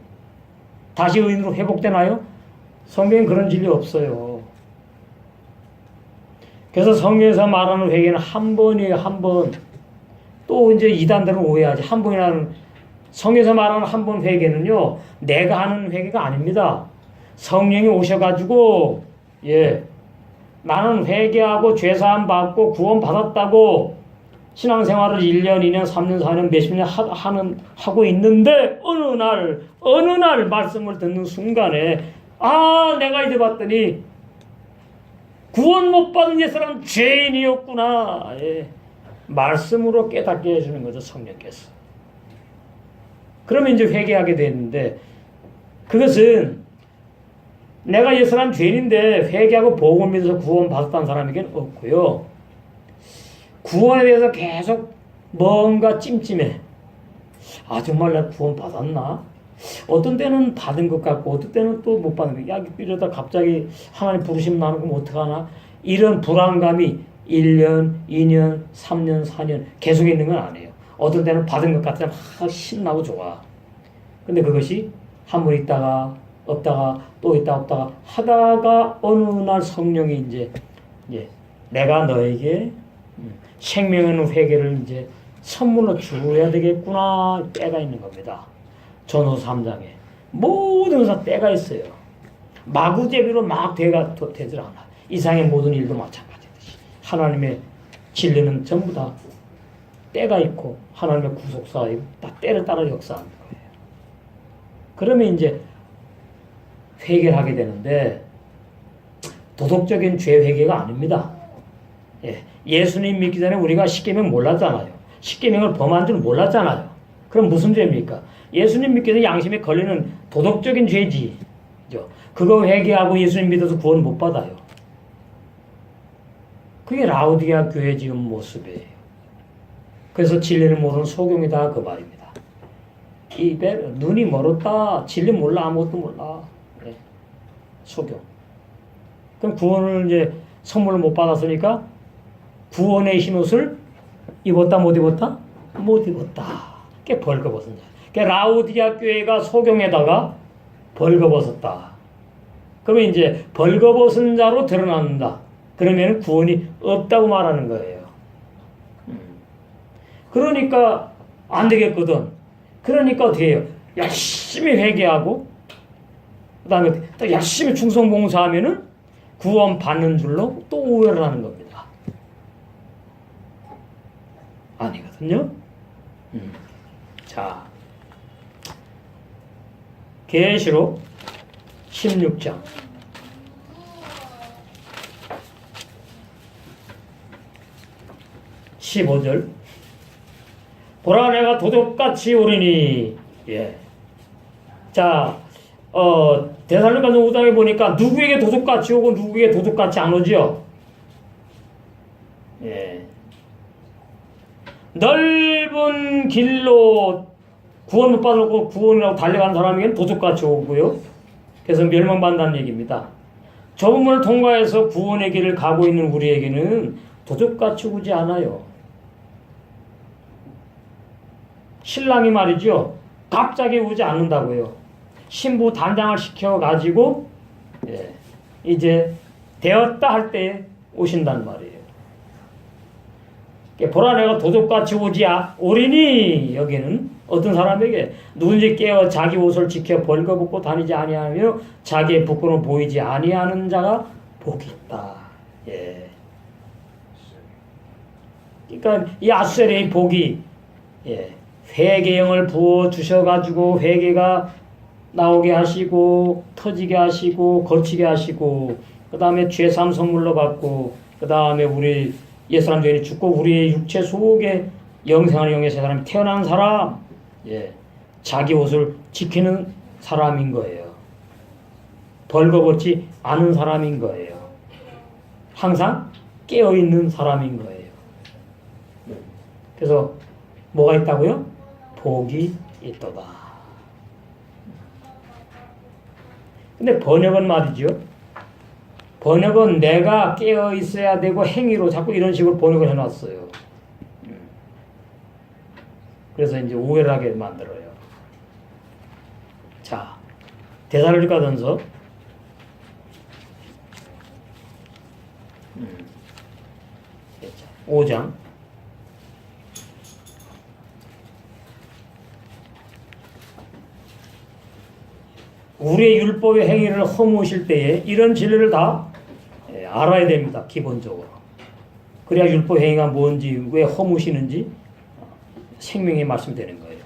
다시 의인으로 회복되나요? 성경엔 그런 진리 없어요. 그래서 성경에서 말하는 회개는 한 번이에요. 한 번. 또 이제 이단들은 오해하지. 한 번이라는 성경에서 말하는 한 번 회개는요. 내가 하는 회개가 아닙니다. 성령이 오셔가지고 나는 회개하고 죄사함 받고 구원 받았다고 신앙생활을 1년, 2년, 3년, 4년, 몇십 년 하고 있는데 어느 날 말씀을 듣는 순간에 내가 이제 봤더니 구원 못 받은 옛사람 죄인이었구나. 말씀으로 깨닫게 해주는 거죠. 성령께서. 그러면 이제 회개하게 되는데 그것은 내가 옛사람 죄인인데 회개하고 복음 믿어서 구원 받았다는 사람에게는 없고요. 구원에 대해서 계속 뭔가 찜찜해. 정말 내가 구원 받았나? 어떤 때는 받은 것 같고 어떤 때는 또 못 받는 것 같고 이러다 갑자기 하나님 부르심 나누고 어떡하나? 이런 불안감이 1년, 2년, 3년, 4년 계속 있는 건 아니에요. 어떤 때는 받은 것 같으면 신나고 좋아. 근데 그것이 한 번 있다가 없다가 또 있다 없다가 하다가 어느 날 성령이 이제 내가 너에게 생명의 회개를 이제 선물로 줘야 되겠구나 때가 있는 겁니다. 전후 3장에 모든 것은 때가 있어요. 마구제비로 막 되질 않아. 이상의 모든 일도 마찬가지듯이 하나님의 진리는 전부 다 때가 있고 하나님의 구속사가 다 때를 따라 역사하는 거예요. 그러면 이제 회개를 하게 되는데 도덕적인 죄 회개가 아닙니다. 예수님 믿기 전에 우리가 십계명 몰랐잖아요. 십계명을 범한 줄 몰랐잖아요. 그럼 무슨 죄입니까? 예수님 믿기 전에 양심에 걸리는 도덕적인 죄지. 그거 회개하고 예수님 믿어서 구원 못 받아요. 그게 라오디게아 교회 지금 모습이에요. 그래서 진리를 모르는 소경이다 그 말입니다. 눈이 멀었다. 진리 몰라. 아무것도 몰라. 소경. 그럼 구원을 이제 선물을 못 받았으니까 구원의 흰옷을 입었다 못 입었다? 못 입었다. 그게 벌거벗은 자. 그게 라오디게아 교회가 소경에다가 벌거벗었다. 그러면 이제 벌거벗은 자로 드러난다. 그러면 구원이 없다고 말하는 거예요. 그러니까 안 되겠거든. 그러니까 어떻게 해요? 열심히 회개하고 그 다음에 또 열심히 충성봉사하면은 구원 받는 줄로 또 오해를 하는 겁니다. 아니거든요. 자, 계시록 16장 15절 보라 내가 도둑같이 오리니. 자, 데살로니가서 5장에 보니까 누구에게 도둑같이 오고 누구에게 도둑같이 안 오지요? 넓은 길로 구원 못 받고 구원이라고 달려가는 사람에게는 도둑같이 오고요. 그래서 멸망받는다는 얘기입니다. 좁은 문을 통과해서 구원의 길을 가고 있는 우리에게는 도둑같이 오지 않아요. 신랑이 말이죠. 갑자기 오지 않는다고요. 신부 단장을 시켜가지고 이제 되었다 할 때 오신단 말이에요. 보라 내가 도둑같이 오리니. 여기는 어떤 사람에게 누군지 깨어 자기 옷을 지켜 벌거벗고 다니지 아니하며 자기의 부끄러움 보이지 아니하는 자가 복이 있다. 그러니까 이 아수르의 복이 회개형을 부어 주셔가지고 회개가 나오게 하시고 터지게 하시고 거치게 하시고 그 다음에 죄삼 선물로 받고 그 다음에 우리 옛사람 죄인이 죽고 우리의 육체 속에 영생하는 영의 새 사람이 태어난 사람, 자기 옷을 지키는 사람인 거예요. 벌거벗지 않은 사람인 거예요. 항상 깨어있는 사람인 거예요. 그래서 뭐가 있다고요? 복이 있도다. 근데 번역은 말이죠. 번역은 내가 깨어 있어야 되고 행위로 자꾸 이런 식으로 번역을 해놨어요. 그래서 이제 오해를 하게 만들어요. 자, 데살로니가전서 5장 우리의 율법의 행위를 허무실 때에 이런 진리를 다 알아야 됩니다. 기본적으로. 그래야 율법 행위가 뭔지 왜 허무시는지 생명이 말씀되는 거예요.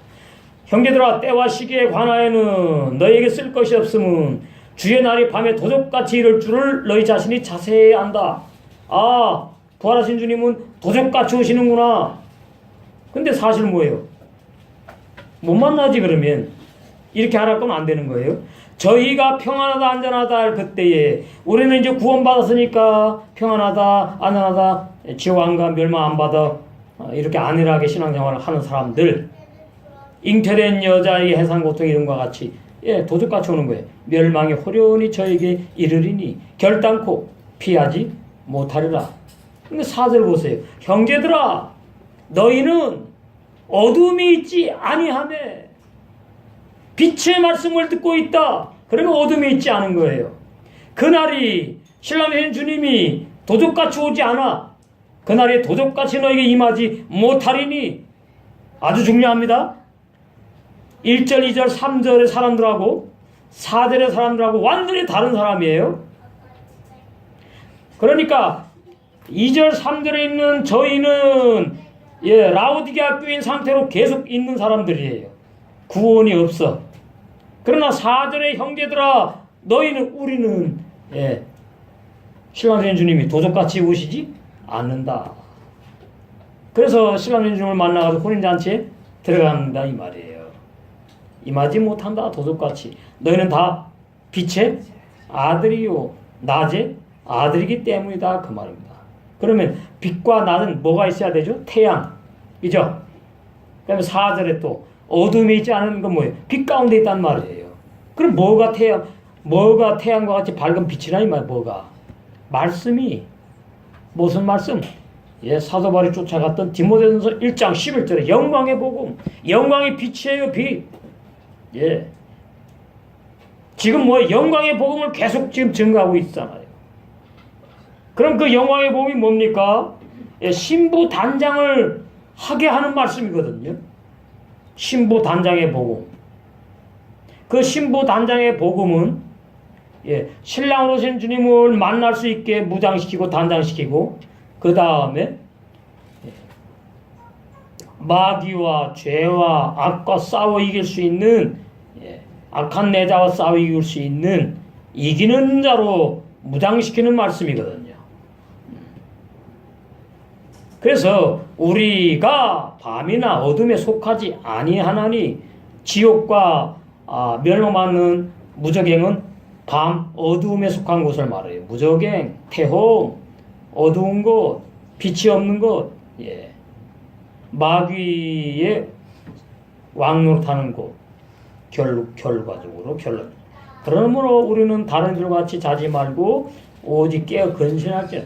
형제들아 때와 시기에 관하여는 너희에게 쓸 것이 없음은 주의 날이 밤에 도적같이 이를 줄을 너희 자신이 자세히 안다. 아, 부활하신 주님은 도적같이 오시는구나. 근데 사실 뭐예요? 못 만나지 그러면. 이렇게 하라고 하면 안 되는 거예요. 저희가 평안하다 안전하다 할 그때에 우리는 이제 구원받았으니까 평안하다 안전하다 지옥 안 가 멸망 안 받아 이렇게 안일하게 신앙생활을 하는 사람들, 잉태된 여자의 해산 고통 이름과 같이 도둑같이 오는 거예요. 멸망이 호련히 저에게 이르리니 결단코 피하지 못하리라. 근데 4절 보세요. 형제들아 너희는 어둠이 있지 아니하매 빛의 말씀을 듣고 있다. 그러면 어둠이 있지 않은 거예요. 그날이 신랑의 주님이 도적같이 오지 않아. 그날이 도적같이 너에게 임하지 못하리니. 아주 중요합니다. 1절, 2절, 3절의 사람들하고 4절의 사람들하고 완전히 다른 사람이에요. 그러니까 2절, 3절에 있는 저희는 라오디게아 교인 상태로 계속 있는 사람들이에요. 구원이 없어. 그러나 4절의 형제들아 너희는 우리는 신랑된 주님이 도적같이 오시지 않는다. 그래서 신랑된 주님을 만나서 혼인잔치에 들어간다 이 말이에요. 임하지 못한다 도적같이. 너희는 다 빛의 아들이요 낮의 아들이기 때문이다 그 말입니다. 그러면 빛과 낮은 뭐가 있어야 되죠? 태양이죠. 그다음에 4절에 또 어둠이 있지 않은 건 뭐예요? 빛 가운데 있단 말이에요. 그럼 뭐가 태양과 같이 밝은 빛이나 이 말 뭐가? 말씀이 무슨 말씀? 사도 바울이 쫓아갔던 디모데전서 1장 11절에 영광의 복음, 영광의 빛이에요, 빛. 지금 영광의 복음을 계속 지금 증가하고 있잖아요. 그럼 그 영광의 복음이 뭡니까? 신부 단장을 하게 하는 말씀이거든요. 신부 단장의 복음. 그 신부 단장의 복음은 신랑으로 오신 주님을 만날 수 있게 무장시키고 단장시키고 그 다음에 마귀와 죄와 악과 싸워 이길 수 있는 악한 내자와 싸워 이길 수 있는 이기는 자로 무장시키는 말씀이거든요. 그래서 우리가 밤이나 어둠에 속하지 아니하나니 지옥과 멸망받는 무적행은 밤 어두움에 속한 곳을 말해요. 무적행, 태홍, 어두운 곳, 빛이 없는 곳, 마귀의 왕노릇하는 곳, 결과적으로 결론. 그러므로 우리는 다른 들과 같이 자지 말고 오직 깨어 근신할지라.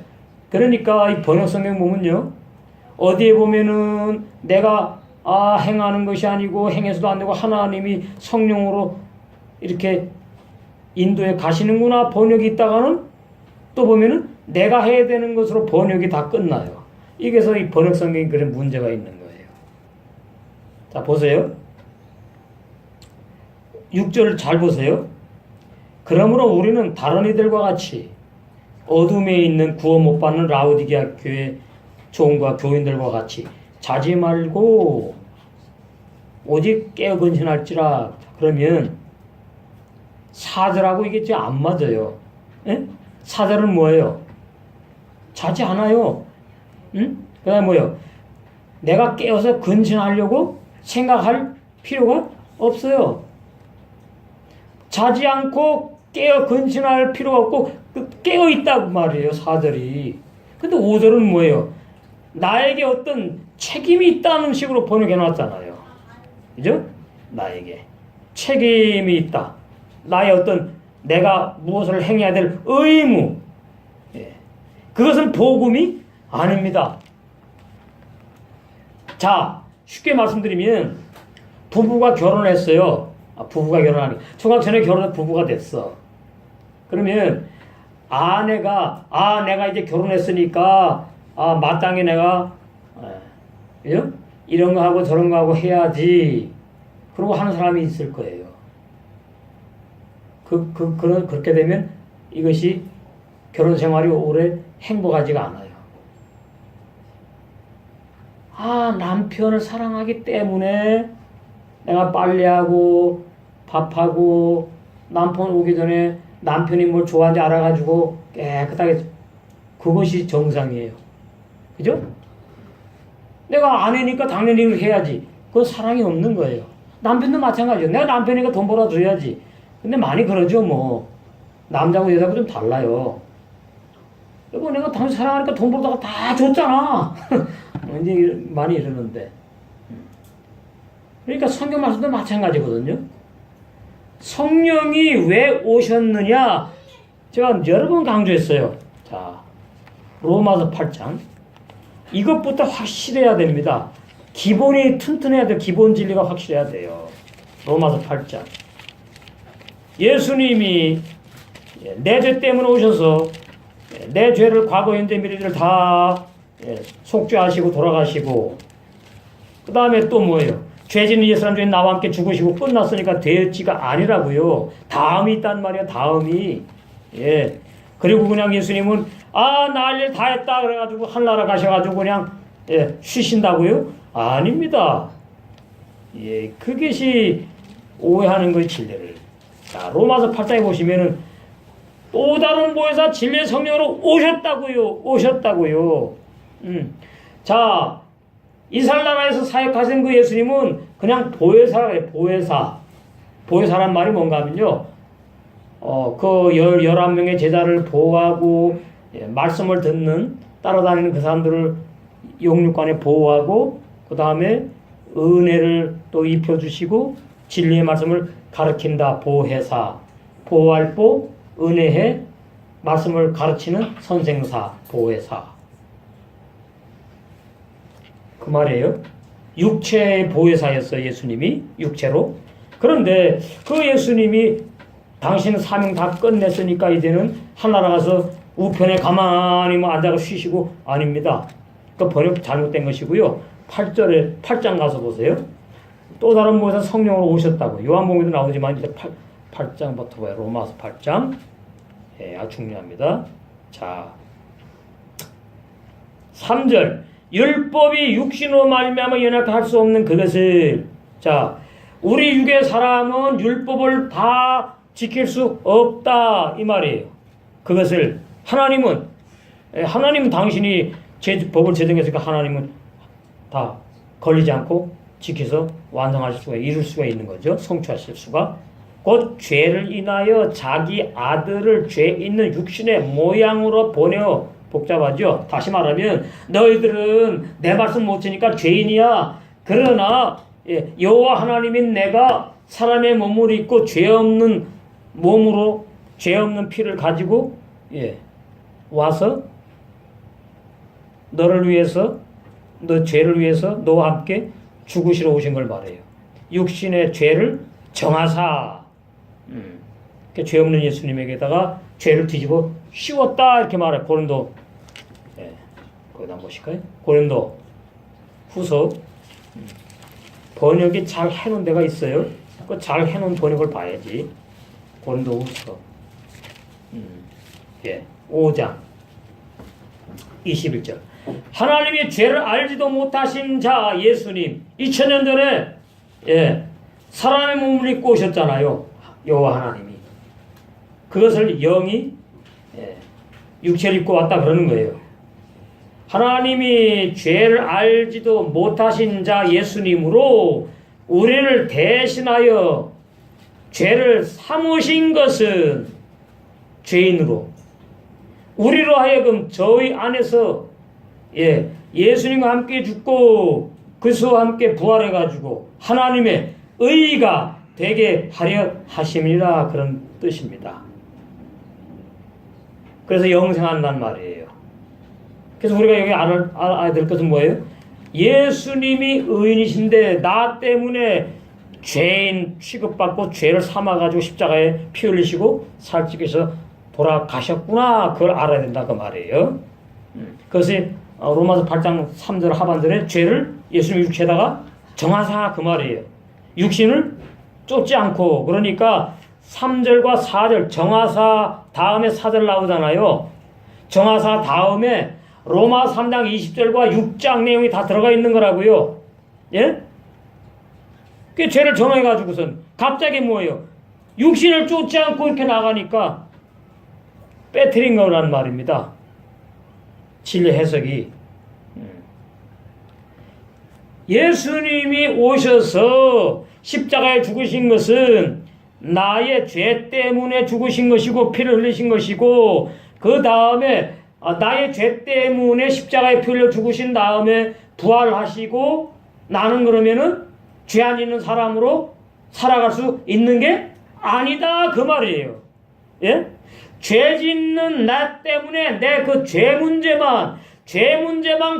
그러니까 이 번역성경 보면요, 어디에 보면은 내가 행하는 것이 아니고 행해서도 안 되고 하나님이 성령으로 이렇게 인도에 가시는구나 번역이 있다가는 또 보면은 내가 해야 되는 것으로 번역이 다 끝나요. 이게서 이 번역 성경에 그런 문제가 있는 거예요. 자, 보세요. 6절을 잘 보세요. 그러므로 우리는 다른 이들과 같이 어둠에 있는 구원 못 받는 라오디게아 교회 종과 교인들과 같이 자지 말고 오직 깨어 근신할지라. 그러면 4절하고 이게 안 맞아요. 4절은 뭐예요? 자지 않아요. 응? 그 다음에 뭐예요? 내가 깨어서 근신하려고 생각할 필요가 없어요. 자지 않고 깨어 근신할 필요가 없고 깨어 있다고 말이에요. 4절이. 근데 5절은 뭐예요? 나에게 어떤 책임이 있다는 식으로 번역해 놨잖아요. 그죠? 나에게 책임이 있다. 나의 어떤 내가 무엇을 행해야 될 의무. 그것은 복음이 아닙니다. 자, 쉽게 말씀드리면 부부가 결혼했어요. 부부가 결혼하니 초등학생에 결혼해서 부부가 됐어. 그러면 아내가 내가 이제 결혼했으니까 마땅히 내가 이런 거 하고 저런 거 하고 해야지. 그러고 하는 사람이 있을 거예요. 그렇게 되면 이것이 결혼 생활이 오래 행복하지가 않아요. 남편을 사랑하기 때문에 내가 빨래하고 밥하고 남편 오기 전에 남편이 뭘 좋아하는지 알아가지고 깨끗하게, 그것이 정상이에요. 그죠? 내가 아내니까 당연히 이걸 해야지. 그건 사랑이 없는 거예요. 남편도 마찬가지예요. 내가 남편이니까 돈 벌어줘야지. 근데 많이 그러죠, 뭐. 남자하고 여자하고 좀 달라요. 여보, 내가 당신 사랑하니까 돈 벌다가 다 줬잖아. 이제 많이 이러는데. 그러니까 성경 말씀도 마찬가지거든요. 성령이 왜 오셨느냐? 제가 여러 번 강조했어요. 자, 로마서 8장. 이것부터 확실해야 됩니다. 기본이 튼튼해야 돼요. 기본 진리가 확실해야 돼요. 로마서 8장. 예수님이 내 죄 때문에 오셔서 내 죄를 과거, 현재, 미래를 다 속죄하시고 돌아가시고, 그 다음에 또 뭐예요? 죄 짓는 옛사람 중에 나와 함께 죽으시고 끝났으니까 되었지가 아니라고요. 다음이 있단 말이야, 다음이. 예. 그리고 그냥 예수님은 나 할 일 다 했다 그래가지고 하늘나라 가셔가지고 그냥 쉬신다고요? 아닙니다. 예, 그것이 오해하는 거예요, 진리를. 자, 로마서 8장에 보시면은 또 다른 보혜사 진리의 성령으로 오셨다고요. 자, 이스라엘 나라에서 사역하신 그 예수님은 그냥 보혜사예요, 보혜사. 보혜사란 말이 뭔가 하면요, 그 11명의 제자를 보호하고, 말씀을 듣는, 따라다니는 그 사람들을 영육간에 보호하고, 그 다음에 은혜를 또 입혀주시고, 진리의 말씀을 가르친다, 보혜사. 보호할 보, 은혜해, 말씀을 가르치는 선생사, 보혜사. 그 말이에요. 육체의 보혜사였어요, 예수님이. 육체로. 그런데 그 예수님이 당신 사명 다 끝냈으니까 이제는 하늘나라 가서 우편에 가만히 앉아서 쉬시고, 아닙니다. 그 번역 잘못된 것이고요. 8장 가서 보세요. 또 다른 모에서 성령으로 오셨다고. 요한복음에도 나오지만 이제 8장부터 봐요. 로마서 8장. 아주 중요합니다. 자, 3절. 율법이 육신으로 말미암아 연약할 수 없는 그것을. 자, 우리 육의 사람은 율법을 다 지킬 수 없다 이 말이에요. 그것을 하나님은 당신이 법을 제정했으니까 하나님은 다 걸리지 않고 지켜서 완성하실 수가, 이룰 수가 있는 거죠. 성취하실 수가. 곧 죄를 인하여 자기 아들을 죄 있는 육신의 모양으로 보내어. 복잡하죠. 다시 말하면 너희들은 내 말씀 못 지니까 죄인이야. 그러나 여호와 하나님인 내가 사람의 몸을 입고 죄 없는 몸으로 죄 없는 피를 가지고 와서 너를 위해서, 너 죄를 위해서 너와 함께 죽으시러 오신 걸 말해요. 육신의 죄를 정하사. 죄 없는 예수님에게다가 죄를 뒤집어 씌웠다 이렇게 말해요. 고린도, 거기다 보실까요? 고린도 후서 번역이 잘 해놓은 데가 있어요. 그 잘 해놓은 번역을 봐야지. 고린도 후서 5장 21절. 하나님이 죄를 알지도 못하신 자 예수님 2000년 전에 사람의 몸을 입고 오셨잖아요. 여호와 하나님이. 그것을 영이 육체를 입고 왔다 그러는 거예요. 하나님이 죄를 알지도 못하신 자 예수님으로 우리를 대신하여 죄를 삼으신 것은 죄인으로 우리로 하여금 저희 안에서 예수님과 함께 죽고 그리스도와 함께 부활해가지고 하나님의 의가 되게 하려 하심이라 그런 뜻입니다. 그래서 영생한다는 말이에요. 그래서 우리가 여기 알아야 될 것은 뭐예요? 예수님이 의인이신데 나 때문에 죄인 취급받고 죄를 삼아가지고 십자가에 피 흘리시고 살찌께서 돌아가셨구나. 그걸 알아야 된다 그 말이에요. 그것이 로마서 8장 3절 하반절에 죄를 예수님 육체에다가 정하사 그 말이에요. 육신을 쫓지 않고. 그러니까 3절과 4절 정하사 다음에 4절 나오잖아요. 정하사 다음에 로마 3장 20절과 6장 내용이 다 들어가 있는 거라고요. 예? 그 죄를 정해가지고선 갑자기 뭐예요? 육신을 쫓지 않고 이렇게 나가니까 빼트린 거란 말입니다. 진리 해석이. 예수님이 오셔서 십자가에 죽으신 것은 나의 죄 때문에 죽으신 것이고 피를 흘리신 것이고 그 다음에 나의 죄 때문에 십자가에 피 흘려 죽으신 다음에 부활하시고 나는 그러면은 죄 안 있는 사람으로 살아갈 수 있는 게 아니다 그 말이에요. 예? 죄 짓는 나 때문에 내 그 죄 문제만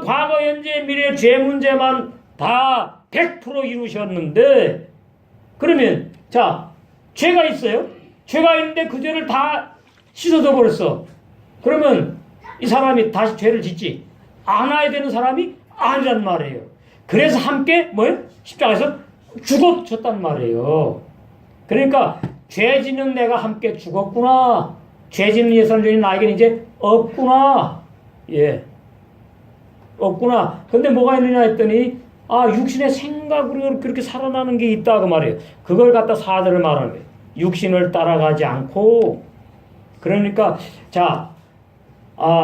과거 현재 미래 죄 문제만 다 100% 이루셨는데 그러면 자 죄가 있어요? 죄가 있는데 그 죄를 다 씻어져 버렸어. 그러면 이 사람이 다시 죄를 짓지 않아야 되는 사람이 아니란 말이에요. 그래서 함께 뭐예요? 십자가에서 죽었단 말이에요. 그러니까 죄 짓는 내가 함께 죽었구나. 죄 짓는 예수님이 나에게는 이제 없구나. 예. 없구나. 근데 뭐가 있느냐 했더니 육신의 생각으로 그렇게 살아나는 게 있다 그 말이에요. 그걸 갖다 사절을 말하는 거예요. 육신을 따라가지 않고. 그러니까 자,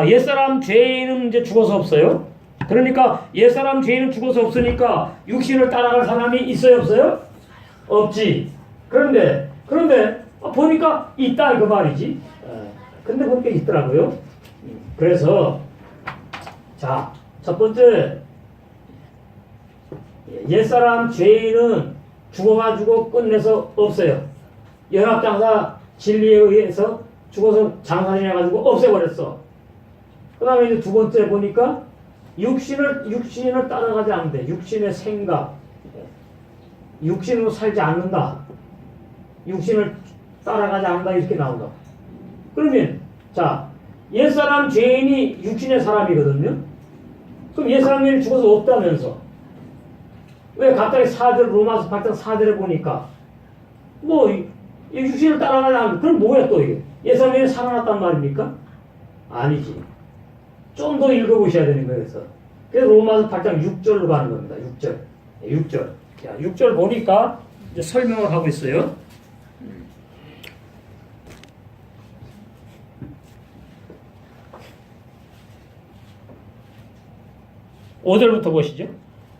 옛사람 죄인은 이제 죽어서 없어요. 그러니까 옛사람 죄인은 죽어서 없으니까 육신을 따라갈 사람이 있어요, 없어요? 없지. 그런데 보니까 있다 그 말이지. 근데 보니까 있더라고요. 그래서 자, 첫 번째 옛사람 죄인은 죽어가지고 끝내서 없어요. 연합장사 진리에 의해서 죽어서 장사해가지고 없애버렸어. 그 다음에 이제 두 번째 보니까 육신을 따라가지 않는데 육신의 생각, 육신으로 살지 않는다. 육신을 따라가지 않는다 이렇게 나온다. 그러면 자, 옛사람 죄인이 육신의 사람이거든요. 그럼 옛사람 죄인이 죽어서 없다면서 왜 갑자기 4절 로마서 8장 4절에 보니까 뭐 육신을 따라가지 않는다. 그럼 뭐야 또 이게? 옛사람 죄인이 살아났단 말입니까? 아니지. 좀 더 읽어보셔야 되는 거예요. 그래서 로마서 8장 6절로 가는 겁니다. 6절. 자, 6절 보니까 이제 설명을 하고 있어요. 5절부터 보시죠.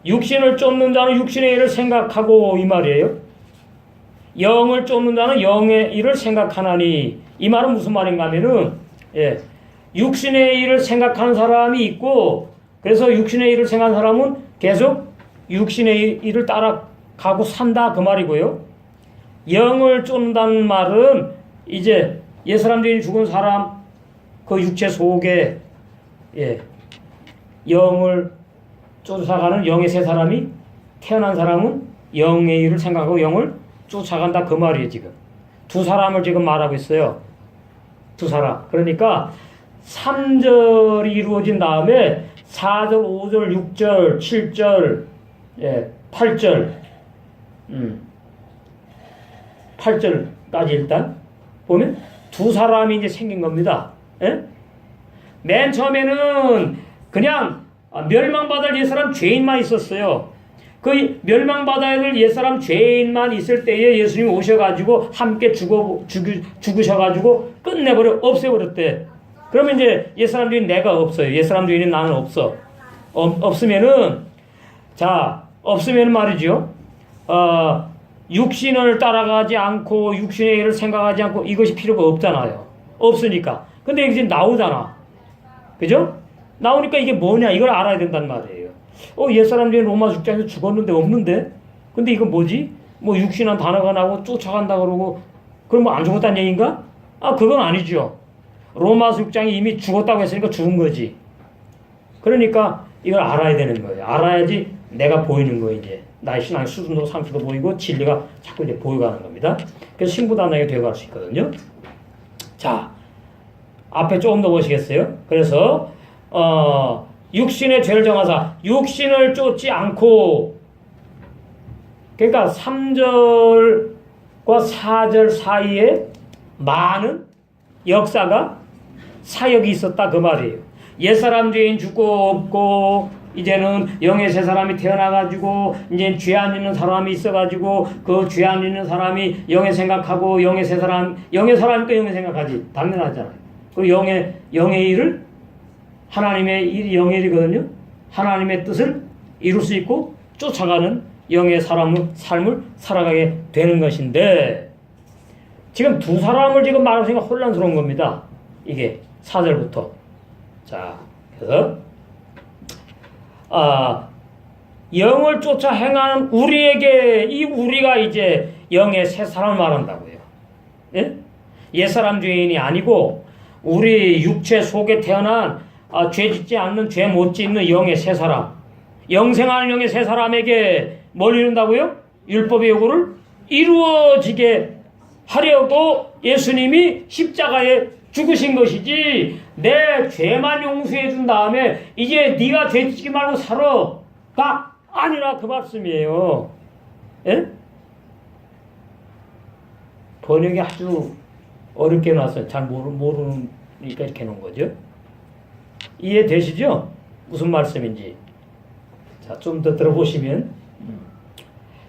육신을 쫓는 자는 육신의 일을 생각하고 이 말이에요. 영을 쫓는 자는 영의 일을 생각하나니 이 말은 무슨 말인가 하면은 육신의 일을 생각하는 사람이 있고 그래서 육신의 일을 생각하는 사람은 계속 육신의 일을 따라가고 산다 그 말이고요. 영을 쫓는다는 말은 이제 옛사람들이 죽은 사람 그 육체 속에 영을 쫓아가는 영의 세 사람이 태어난 사람은 영의 일을 생각하고 영을 쫓아간다 그 말이에요. 지금 두 사람을 지금 말하고 있어요. 두 사람. 그러니까 3절이 이루어진 다음에 4절, 5절, 6절, 7절, 8절 8절까지 일단 보면 두 사람이 이제 생긴 겁니다. 맨 처음에는 그냥 멸망받을 옛사람 죄인만 있었어요. 그 멸망받아야 될 옛사람 죄인만 있을 때에 예수님이 오셔가지고 함께 죽으셔가지고 끝내버려 없애버렸대. 그러면 이제 옛사람 죄인 내가 없어요. 옛사람 죄인은 나는 없어. 없으면은 없으면 말이죠. 육신을 따라가지 않고 육신의 일을 생각하지 않고 이것이 필요가 없잖아요. 없으니까. 근데 이제 나오잖아. 그죠? 나오니까 이게 뭐냐 이걸 알아야 된단 말이에요. 옛사람 죄인 로마 죽장에서 죽었는데 없는데? 근데 이거 뭐지? 뭐 육신한 단어가 나오고 쫓아간다 그러고 그럼 뭐 안 죽었다는 얘기인가? 그건 아니죠. 로마 죽장이 이미 죽었다고 했으니까 죽은 거지. 그러니까 이걸 알아야 되는 거예요. 알아야지 내가 보이는 거 이제. 나의 신앙의 수준도 상태도 보이고 진리가 자꾸 이제 보여가는 겁니다. 그래서 신부단에게 되어갈 수 있거든요. 자, 앞에 조금 더 보시겠어요? 그래서 육신의 죄를 정하사 육신을 쫓지 않고 그러니까 3절과 4절 사이에 많은 역사가 사역이 있었다 그 말이에요. 옛사람 죄인 죽고 없고 이제는 영의 새 사람이 태어나가지고 이제 죄 안 있는 사람이 있어가지고 그 죄 안 있는 사람이 영의 생각하고 영의 새 사람 영의 사람이니까 영의 생각하지 당연하잖아요. 그 영의 일을 하나님의 일이 영의 일이거든요. 하나님의 뜻을 이룰 수 있고 쫓아가는 영의 삶을 살아가게 되는 것인데 지금 두 사람을 지금 말하시니까 혼란스러운 겁니다. 이게 4절부터. 자, 그래서 영을 쫓아 행하는 우리에게 이 우리가 이제 영의 새 사람을 말한다고요. 옛사람 죄인이 아니고 우리 육체 속에 태어난 죄 짓지 않는 죄 못 짓는 영의 새 사람 영생하는 영의 새 사람에게 뭘 이룬다고요? 율법의 요구를 이루어지게 하려고 예수님이 십자가에 죽으신 것이지, 내 죄만 용서해 준 다음에 이제 네가 죄 짓지 말고 살아가 아니라 그 말씀이에요. 예? 번역이 아주 어렵게 나왔어요. 잘 모르니까 이렇게 놓은 거죠. 이해되시죠? 무슨 말씀인지. 자, 좀 더 들어보시면.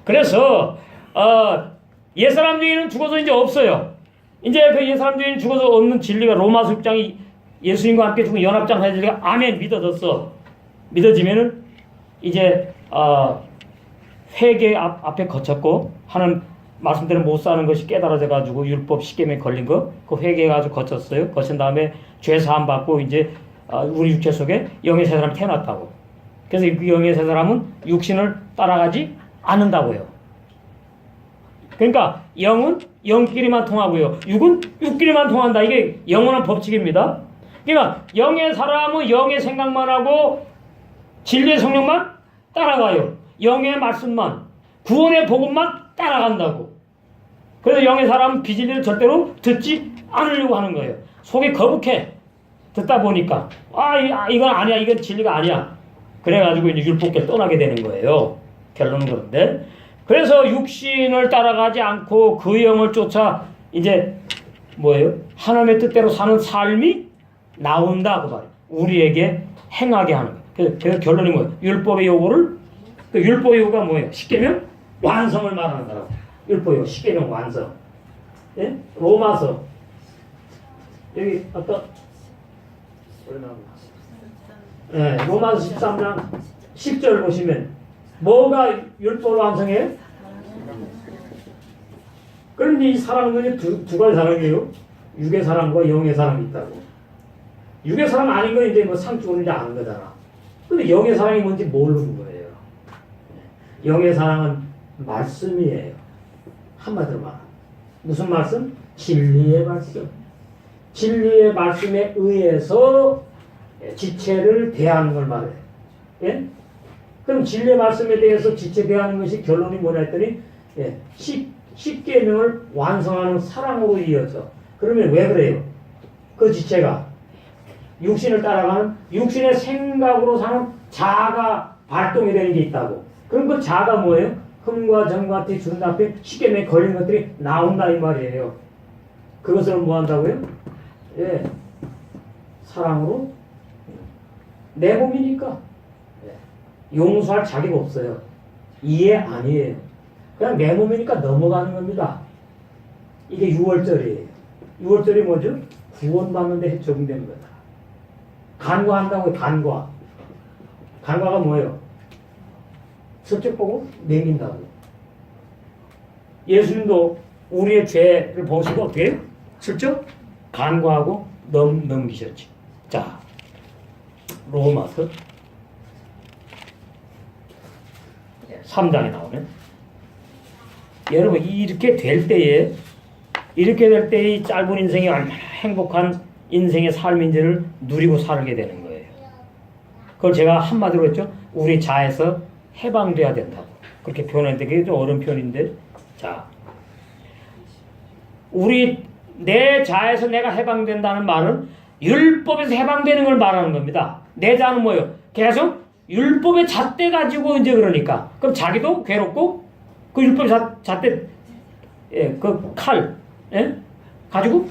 그래서 옛사람 중에는 죽어서 이제 없어요. 이제 그 옛사람 중에는 죽어서 없는 진리가 로마서 6장이 예수님과 함께 죽은 연합장 사실리가 아멘 믿어졌어. 믿어지면은 이제 회개 앞에 거쳤고 하는 말씀대로 못 사는 것이 깨달아져 가지고 율법 십계명에 걸린 거 그 회개가 아주 거쳤어요. 거친 다음에 죄 사함 받고 이제 우리 육체 속에 영의 새 사람이 태어났다고. 그래서 그 영의 새 사람은 육신을 따라가지 않는다고요. 그러니까 영은 영끼리만 통하고요. 육은 육끼리만 통한다. 이게 영원한 법칙입니다. 그러니까 영의 사람은 영의 생각만 하고 진리의 성령만 따라가요. 영의 말씀만, 구원의 복음만 따라간다고. 그래서 영의 사람은 비진리를 절대로 듣지 않으려고 하는 거예요. 속이 거북해. 듣다 보니까 이건 아니야, 이건 진리가 아니야. 그래가지고 이제 율법계를 떠나게 되는 거예요. 결론은 그런데, 그래서 육신을 따라가지 않고 그 영을 쫓아 이제 뭐예요? 하나님의 뜻대로 사는 삶이 나온다 그 말이에요. 우리에게 행하게 하는 거예요. 그래서 결론이 뭐예요? 율법의 요구를, 그 율법의 요구가 뭐예요? 십계명 완성을 말하는 거라고. 율법 요구 십계명 완성. 예? 로마서 여기 아까 네, 로마서 13장 10절 보시면 뭐가 율법을 완성해요? 그런데 이 사랑은 두 가지 사랑이에요. 육의 사랑과 영의 사랑이 있다고. 육의 사랑 아닌 건 이제 뭐 상적으로 이제 아는 거잖아. 근데 영의 사랑이 뭔지 모르는 거예요. 영의 사랑은 말씀이에요. 한마디로 말. 무슨 말씀? 진리의 말씀. 진리의 말씀에 의해서 지체를 대하는 걸 말해요. 예? 그럼 진리의 말씀에 대해서 지체 대하는 것이 결론이 뭐냐 했더니 십계명을 완성하는 사랑으로 이어져. 그러면 왜 그래요? 그 지체가 육신을 따라가는 육신의 생각으로 사는 자아가 발동이 되는 게 있다고. 그럼 그 자아가 뭐예요? 흠과 정과 티 주는 앞에 십계명에 걸린 것들이 나온다 이 말이에요. 그것을 뭐 한다고요? 예, 사랑으로 내 몸이니까 용서할 자기가 없어요. 이해 아니에요. 그냥 내 몸이니까 넘어가는 겁니다. 이게 6월절이에요. 6월절이 뭐죠? 구원받는 데 적용되는 거다. 간과한다고 해요. 간과. 간과가 뭐예요? 슬쩍 보고 내민다고. 예수님도 우리의 죄를 보시고 어떻게 해요? 슬쩍 간과하고 넘기셨지. 자, 로마서 3장에 나오네. 여러분 이렇게 될 때에 이 짧은 인생이 얼마나 행복한 인생의 삶인지를 누리고 살게 되는 거예요. 그걸 제가 한마디로 했죠. 우리 자에서 해방돼야 된다고 그렇게 표현했는데 그게 좀 어려운 표현인데, 자, 내 자에서 내가 해방된다는 말은 율법에서 해방되는 걸 말하는 겁니다. 내 자는 뭐예요? 계속 율법의 잣대 가지고 이제 그러니까 그럼 자기도 괴롭고 그 율법의 잣대 그 칼 가지고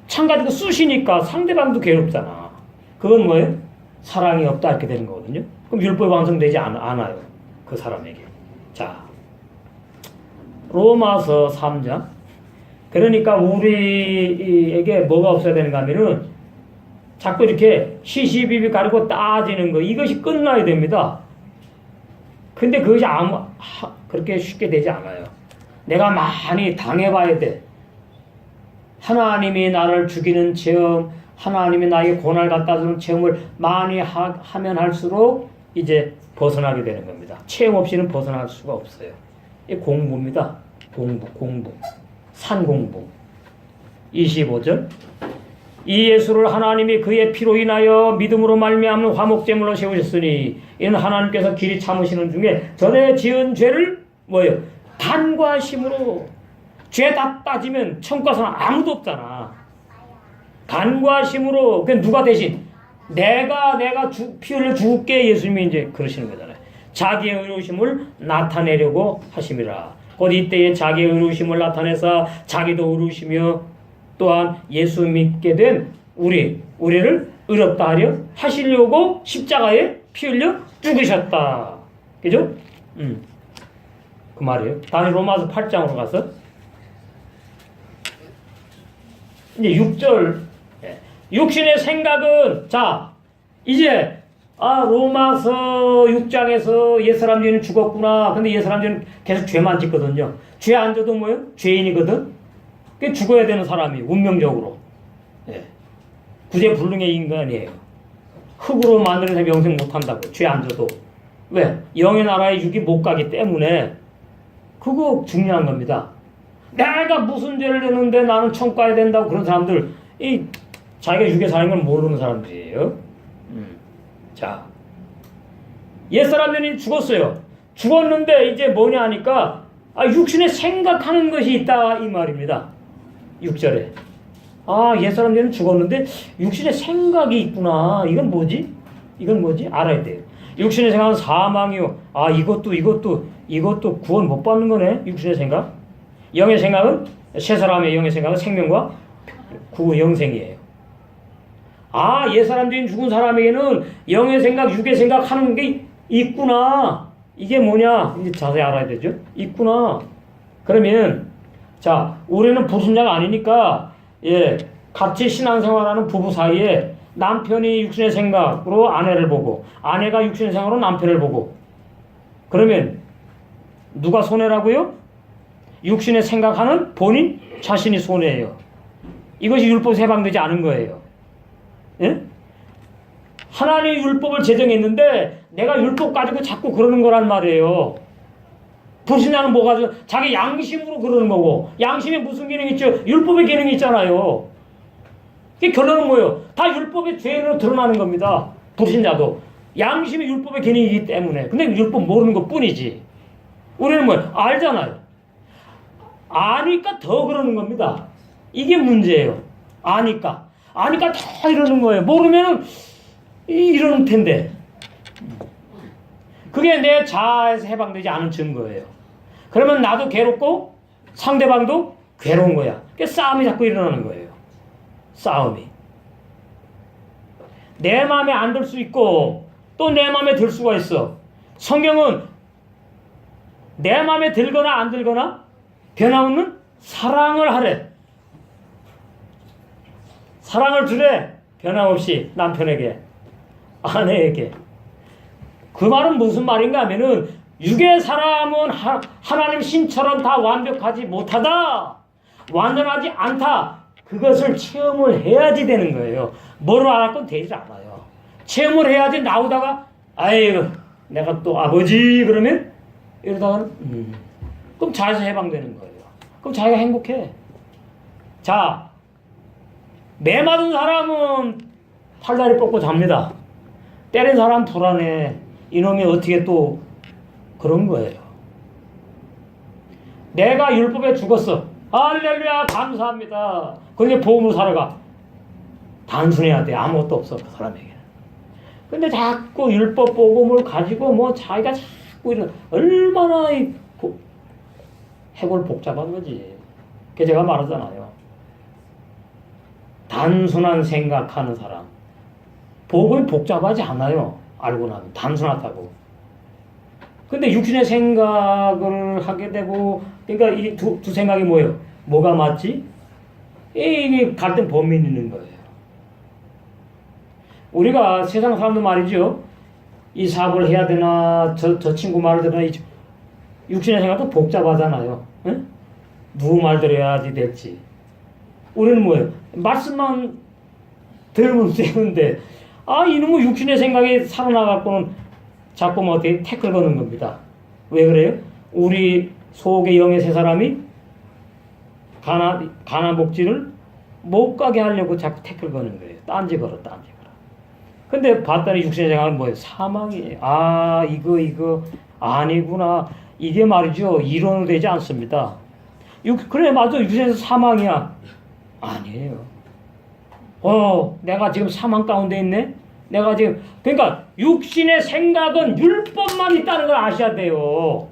창 가지고 쑤시니까 상대방도 괴롭잖아. 그건 뭐예요? 사랑이 없다 이렇게 되는 거거든요. 그럼 율법이 완성되지 않아요. 그 사람에게. 자, 로마서 3장. 그러니까 우리에게 뭐가 없어야 되는가 하면은 자꾸 이렇게 시시비비 가리고 따지는 거, 이것이 끝나야 됩니다. 근데 그것이 그렇게 쉽게 되지 않아요. 내가 많이 당해봐야 돼. 하나님이 나를 죽이는 체험, 하나님이 나에게 고난을 갖다 주는 체험을 많이 하면 할수록 이제 벗어나게 되는 겁니다. 체험 없이는 벗어날 수가 없어요. 이 공부입니다. 공부. 산공부. 25절. 이 예수를 하나님이 그의 피로 인하여 믿음으로 말미암는 화목제물로 세우셨으니 이는 하나님께서 길이 참으시는 중에 전에 지은 죄를 뭐예요? 간과하심으로 죄 다 따지면 천국 가서 아무도 없잖아. 간과 심으로 그 누가 대신 내가 피 흘려 죽을게 예수님이 이제 그러시는 거잖아요. 자기의 의로우심을 나타내려고 하심이라. 곧 이때에 자기의 의로우심을 나타내사 자기도 의로우시며 또한 예수 믿게 된 우리를 의롭다 하려 하시려고 십자가에 피 흘려 죽으셨다. 그죠? 그 말이에요. 다시 로마서 8장으로 가서 이제 6절 육신의 생각은 자 이제 로마서 6장에서 옛사람 죄는 죽었구나. 근데 옛사람 죄는 계속 죄만 짓거든요. 죄 안 져도 뭐예요? 죄인이거든. 그 죽어야 되는 사람이 운명적으로 구제불능의 인간이에요. 흙으로 만들어서 영생 못한다고. 죄 안 져도. 왜? 영의 나라에 육이 못 가기 때문에 그거 중요한 겁니다. 내가 무슨 죄를 졌는데 나는 천국 가야 된다고 그런 사람들 자기가 육에 사는 걸 모르는 사람들이에요. 자, 옛사람 죄는 죽었어요. 죽었는데 이제 뭐냐 하니까 육신에 생각하는 것이 있다 이 말입니다. 6절에 옛사람 죄는 죽었는데 육신에 생각이 있구나. 이건 뭐지? 알아야 돼요. 육신의 생각은 사망이요. 이것도 구원 못 받는 거네. 육신의 생각. 영의 생각은 새 사람의 영의 생각은 생명과 영생이에요. 옛사람 죄인 죽은 사람에게는 영의 생각, 육의 생각 하는 게 있구나. 이게 뭐냐? 이제 자세히 알아야 되죠. 있구나. 그러면 자, 우리는 불순자가 아니니까 같이 신앙생활하는 부부 사이에 남편이 육신의 생각으로 아내를 보고 아내가 육신의 생각으로 남편을 보고 그러면 누가 손해라고요? 육신의 생각하는 본인 자신이 손해예요. 이것이 율법에 해방되지 않은 거예요. 예? 하나님이 율법을 제정했는데 내가 율법 가지고 자꾸 그러는 거란 말이에요. 불신자는 뭐가 자기 양심으로 그러는 거고 양심에 무슨 기능이 있죠? 율법의 기능이 있잖아요. 그 결론은 뭐예요? 다 율법의 죄로 드러나는 겁니다. 불신자도 양심이 율법의 기능이기 때문에. 근데 율법 모르는 것 뿐이지. 우리는 뭐예요? 알잖아요. 아니까 더 그러는 겁니다. 이게 문제예요. 아니까 다 이러는 거예요. 모르면은 이러는 텐데. 그게 내 자아에서 해방되지 않은 증거예요. 그러면 나도 괴롭고 상대방도 괴로운 거야. 그러니까 싸움이 자꾸 일어나는 거예요. 싸움이. 내 마음에 안 들 수 있고 또 내 마음에 들 수가 있어. 성경은 내 마음에 들거나 안 들거나 변함없는 사랑을 하래. 사랑을 주래. 변함없이 남편에게 아내에게. 그 말은 무슨 말인가 하면은 육의 사람은 하나님 신처럼 다 완벽하지 못하다. 완전하지 않다. 그것을 체험을 해야지 되는 거예요. 뭐를 알았건 되지 않아요. 체험을 해야지 나오다가 내가 또 아버지 그러면 이러다가는 그럼 자에서 해방되는 거예요. 그럼 자기가 행복해. 자, 매 맞은 사람은 팔다리 뻗고 잡니다. 때린 사람 불안해. 이놈이 어떻게 또 그런 거예요. 내가 율법에 죽었어. 할렐루야 감사합니다. 근데 복음으로 살아가. 단순해야 돼. 아무것도 없어 그 사람에게는. 근데 자꾸 율법 복음을 가지고 자기가 자꾸 이런 얼마나 해골 복잡한 거지. 그게 제가 말하잖아요. 단순한 생각하는 사람. 복음이 복잡하지 않아요. 알고 나면 단순하다고. 근데 육신의 생각을 하게 되고, 그러니까 이 두 생각이 뭐예요? 뭐가 맞지? 이게 갈등 범위는 있는 거예요. 우리가 세상 사람들 말이죠. 이 사업을 해야 되나, 저 친구 말을 들으나, 육신의 생각도 복잡하잖아요. 응? 누구 말 들어야지 될지. 우리는 뭐예요? 말씀만 들으면 되는데, 이놈의 육신의 생각이 살아나갖고는 자꾸 어떻게 태클 거는 겁니다. 왜 그래요? 우리 속의 영의 세 사람이 가난 복지를 못 가게 하려고 자꾸 태클 거는 거예요. 딴지 걸어. 근데 봤더니 육신의 생각은 뭐예요? 사망이에요. 이거 아니구나. 이게 말이죠. 이론으로 되지 않습니다. 그래 맞아 육신에서 사망이야. 아니에요. 내가 지금 사망 가운데 있네. 내가 지금 그러니까 육신의 생각은 율법만 있다는 걸 아셔야 돼요.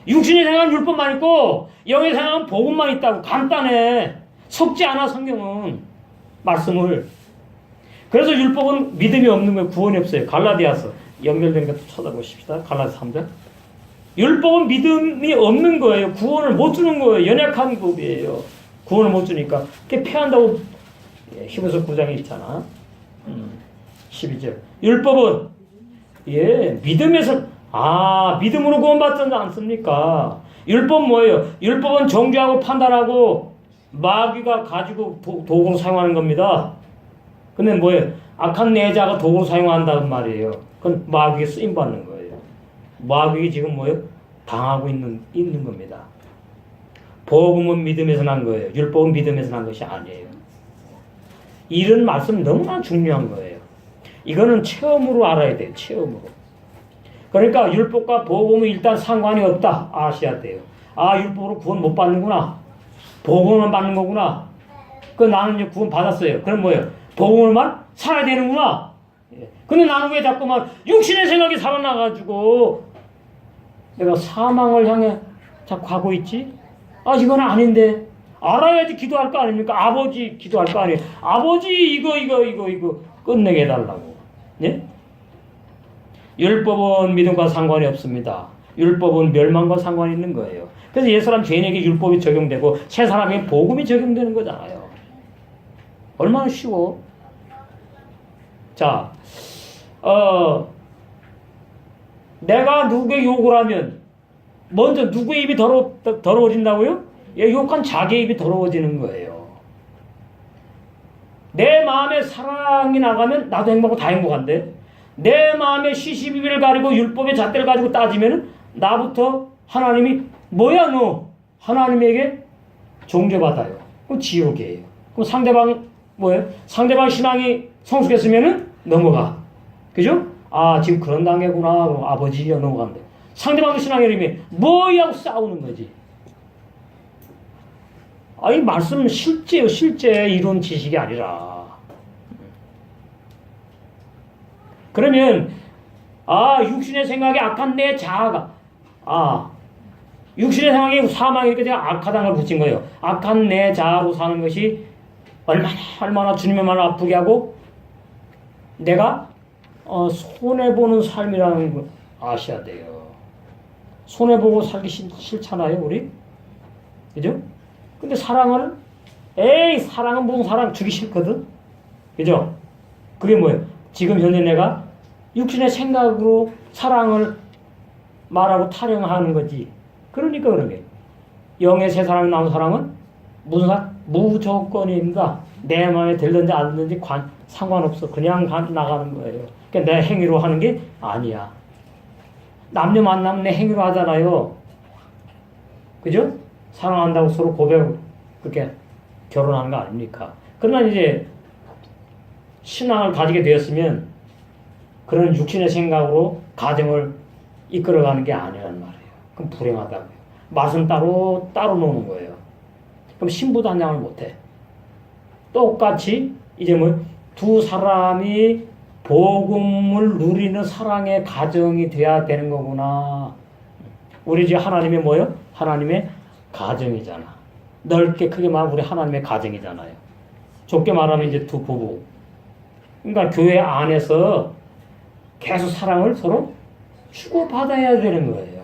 육신의 생각은 율법만 있고 영의 생각은 복음만 있다고. 간단해. 섞지 않아 성경은 말씀을. 그래서 율법은 믿음이 없는 거예요. 구원이 없어요. 갈라디아서 연결되니까 또 쳐다보십시다. 갈라디아 3장. 율법은 믿음이 없는 거예요. 구원을 못 주는 거예요. 연약한 법이에요. 구원을 못 주니까. 그게 패한다고 히브리서 9장에 있잖아. 12절. 율법은 믿음에서 믿음으로 구원받지 않습니까? 율법 뭐예요? 율법은 정죄하고 판단하고 마귀가 가지고 도구로 사용하는 겁니다. 근데 뭐예요? 악한 내자가 도구로 사용한다는 말이에요. 그건 마귀에 쓰임받는 거예요. 마귀가 지금 뭐예요? 당하고 있는 겁니다. 복음은 믿음에서 난 거예요. 율법은 믿음에서 난 것이 아니에요. 이런 말씀 너무나 중요한 거예요. 이거는 체험으로 알아야 돼요. 체험으로. 그러니까 율법과 복음은 일단 상관이 없다 아셔야 돼요. 율법으로 구원 못 받는구나. 복음만 받는 거구나. 나는 이제 구원 받았어요. 그럼 뭐예요? 복음을만 살아야 되는구나. 근데 나는 왜 자꾸만 육신의 생각이 살아나가지고 내가 사망을 향해 자꾸 가고 있지? 이건 아닌데. 알아야지 기도할 거 아닙니까? 아버지 기도할 거 아니에요. 아버지 이거 끝내게 해달라고. 예? 율법은 믿음과 상관이 없습니다. 율법은 멸망과 상관이 있는 거예요. 그래서 옛사람 죄인에게 율법이 적용되고 새 사람에게 복음이 적용되는 거잖아요. 얼마나 쉬워. 자, 내가 누구의 욕을 하면 먼저 누구의 입이 더러워진다고요? 욕한 자기의 입이 더러워지는 거예요. 내 마음에 사랑이 나가면 나도 행복하고 다 행복한데, 내 마음에 시시비비를 가리고 율법의 잣대를 가지고 따지면 나부터 하나님이 뭐야 너 하나님에게 정죄받아요. 그럼 지옥이에요. 그럼 상대방 뭐예요? 상대방 신앙이 성숙했으면은 넘어가. 그죠? 지금 그런 단계구나. 그럼 아버지야 넘어간대. 상대방도 신앙의 이름이 뭐야 하고 싸우는 거지. 이 말씀은 실제요. 실제 이론 지식이 아니라. 그러면 육신의 생각이 악한 내 자아가 육신의 생각이 사망이니까 제가 악하다는 걸 붙인 거예요. 악한 내 자아로 사는 것이 얼마나 주님의 말을 아프게 하고 내가 손해보는 삶이라는 걸 아셔야 돼요. 손해보고 살기 싫잖아요 우리? 그죠? 근데 사랑은 사랑은 무슨 사랑 주기 싫거든? 그죠? 그게 뭐예요? 지금 현재 내가 육신의 생각으로 사랑을 말하고 타령하는 거지. 그러니까 그런 게 영의 새 사람이 나온 사랑은 무슨 사랑? 무조건입니다. 내 마음에 들든지 안 들든지 상관없어. 그냥 나가는 거예요. 그러니까 내 행위로 하는 게 아니야. 남녀 만나면 내 행위로 하잖아요. 그죠? 사랑한다고 서로 그렇게 결혼하는 거 아닙니까? 그러나 이제 신앙을 가지게 되었으면 그런 육신의 생각으로 가정을 이끌어가는 게 아니란 말이에요. 그럼 불행하다고요. 맛은 따로 노는 거예요. 그럼 신부도 한장을 못해. 똑같이 이제 두 사람이 복음을 누리는 사랑의 가정이 돼야 되는 거구나. 우리 집 하나님의 뭐예요? 하나님의 가정이잖아. 넓게 크게 말하면 우리 하나님의 가정이잖아요. 좁게 말하면 이제 두 부부. 그러니까 교회 안에서 계속 사랑을 서로 주고받아야 되는 거예요.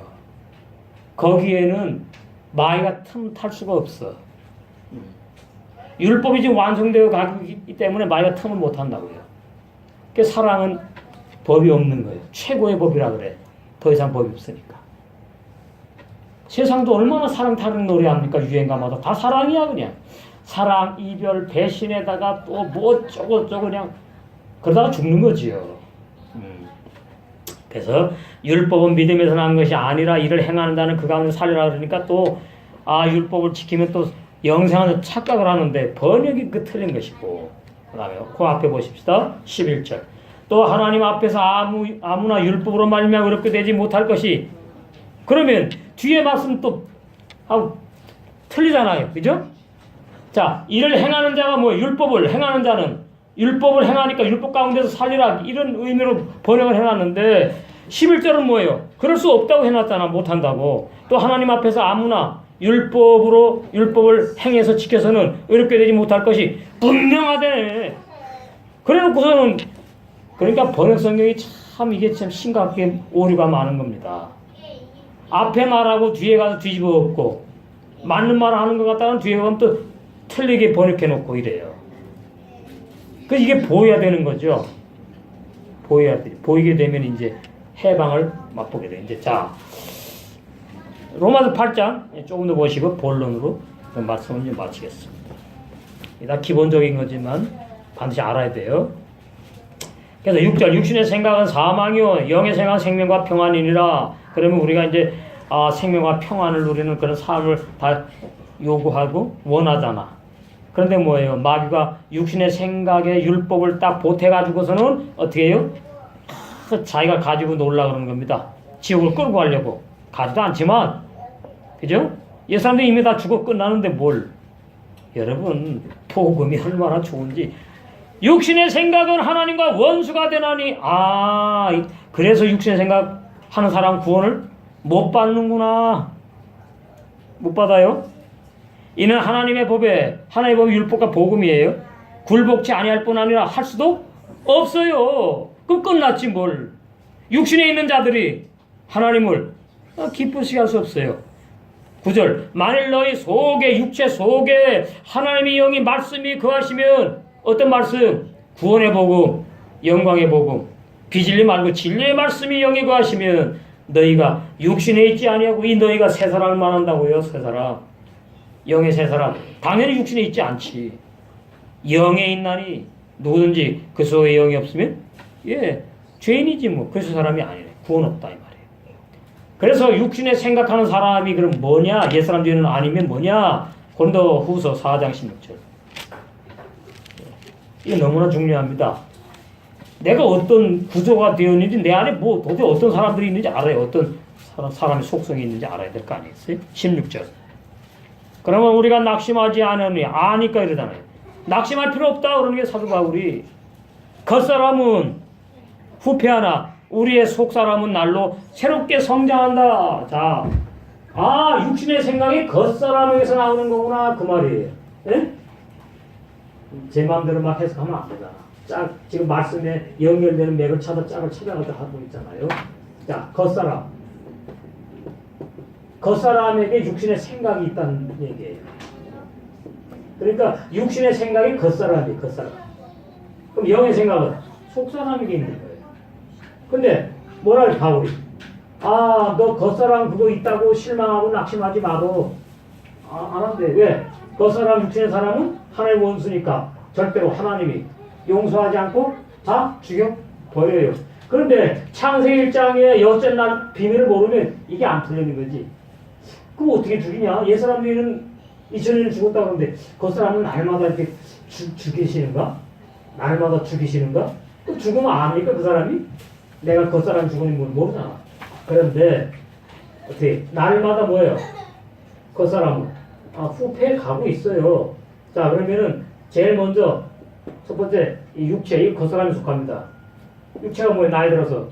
거기에는 마귀가 틈 탈 수가 없어. 율법이 지금 완성되어 가기 때문에 마귀가 틈을 못 한다고요. 그러니까 사랑은 법이 없는 거예요. 최고의 법이라 그래. 더 이상 법이 없으니까. 세상도 얼마나 사랑 타령 노래합니까? 유행가마다 다 사랑이야 그냥. 사랑, 이별, 배신에다가 또 뭐 저거 그냥 그러다가 죽는 거지요. 그래서 율법은 믿음에서 난 것이 아니라 이를 행한다는 그 가운데 살리라 그러니까 또 율법을 지키면 또 영생하는 착각을 하는데 번역이 틀린 것이고, 그 다음에 그 앞에 보십시다. 11절. 또 하나님 앞에서 아무나 율법으로 말미암아 어렵게 되지 못할 것이. 그러면 뒤에 말씀 또 틀리잖아요. 그죠? 자, 이를 행하는 자가 뭐예요? 율법을 행하는 자는 율법을 행하니까 율법 가운데서 살리라 이런 의미로 번역을 해놨는데 11절은 뭐예요? 그럴 수 없다고 해놨잖아. 못한다고. 또 하나님 앞에서 아무나 율법을 행해서 지켜서는 의롭게 되지 못할 것이 분명하대. 그래놓고서는 그러니까 번역 성경이 참 이게 참 심각하게 오류가 많은 겁니다. 앞에 말하고 뒤에 가서 뒤집어 엎고 맞는 말을 하는 것 같다는 뒤에 가면 또 틀리게 번역해 놓고 이래요. 그 이게 보여야 되는 거죠. 보이게 되면 이제 해방을 맛보게 돼. 이제 자 로마서 8장 조금 더 보시고 본론으로 말씀을 이제 마치겠습니다. 다 기본적인 거지만 반드시 알아야 돼요. 그래서 6절 육신의 생각은 사망이요 영의 생각은 생명과 평안이니라. 그러면 우리가 이제 생명과 평안을 누리는 그런 삶을 다 요구하고 원하잖아. 그런데 뭐예요? 마귀가 육신의 생각에 율법을 딱 보태가지고서는 어떻게 해요? 자기가 가지고 놀라 그러는 겁니다. 지옥을 끌고 가려고. 가지도 않지만, 그죠? 이 사람들이 이미 다 죽어 끝나는데 뭘. 여러분, 복음이 얼마나 좋은지. 육신의 생각은 하나님과 원수가 되나니, 그래서 육신의 생각 하는 사람 구원을 못 받는구나. 못 받아요? 이는 하나님의 법에 율법과 복음이에요. 굴복치 아니할 뿐 아니라 할 수도 없어요. 그럼 끝났지 뭘. 육신에 있는 자들이 하나님을 기쁘시게 할 수 없어요. 9절 만일 너희 속에 육체 속에 하나님의 영이 말씀이 거하시면 어떤 말씀? 구원의 복음, 영광의 복음, 비진리 말고 진리의 말씀이 영이 거하시면 너희가 육신에 있지 아니하고 이 너희가 새 사람을 말한다고요. 새 사람. 영의 새 사람. 당연히 육신에 있지 않지. 영에 있나니 누구든지 그 속에 영이 없으면 죄인이지 뭐. 그래서 사람이 아니네. 구원 없다 이 말이에요. 그래서 육신에 생각하는 사람이 그럼 뭐냐? 옛사람 죄는 아니면 뭐냐? 고린도후서 4장 16절. 이게 너무나 중요합니다. 내가 어떤 구조가 되어 있는지 내 안에 뭐 도대체 어떤 사람들이 있는지 알아요. 어떤 사람의 속성이 있는지 알아야 될 거 아니겠어요? 16절. 그러면 우리가 낙심하지 않으니 아니까 이러잖아요. 낙심할 필요 없다 그러는 게 사도 바울이. 겉사람은 후패하나 우리의 속사람은 날로 새롭게 성장한다. 자, 육신의 생각이 겉사람에게서 나오는 거구나 그 말이에요. 예? 제 마음대로 막 해석하면 안 되잖아. 지금 말씀에 연결되는 맥을 짝을 찾아가서 하고 있잖아요. 자, 겉사람에게 육신의 생각이 있다는 얘기예요. 그러니까 육신의 생각이 겉사람. 그럼 영의 생각은 속사람에게 있는 거예요. 근데 뭐라 바울이 너 겉사람 그거 있다고 실망하고 낙심하지 마도 안 한대. 왜? 겉사람 육신의 사람은 하나님의 원수니까 절대로 하나님이 용서하지 않고 다 죽여버려요. 그런데 창세기 1장의 여째 날 비밀을 모르면 이게 안 풀리는 거지. 그럼 어떻게 죽이냐? 옛사람들은 2000년 죽었다 그러는데 겉사람은 날마다 이렇게 죽이시는가? 날마다 죽이시는가? 그 죽으면 압니까 그 사람이? 내가 겉사람 죽으는 건 모르잖아. 그런데 어떻게 날마다 뭐예요? 겉사람은 후패에 가고 있어요. 자 그러면은 제일 먼저 첫 번째 이 육체 이 겉사람이 속합니다. 육체가 뭐예요? 나이 들어서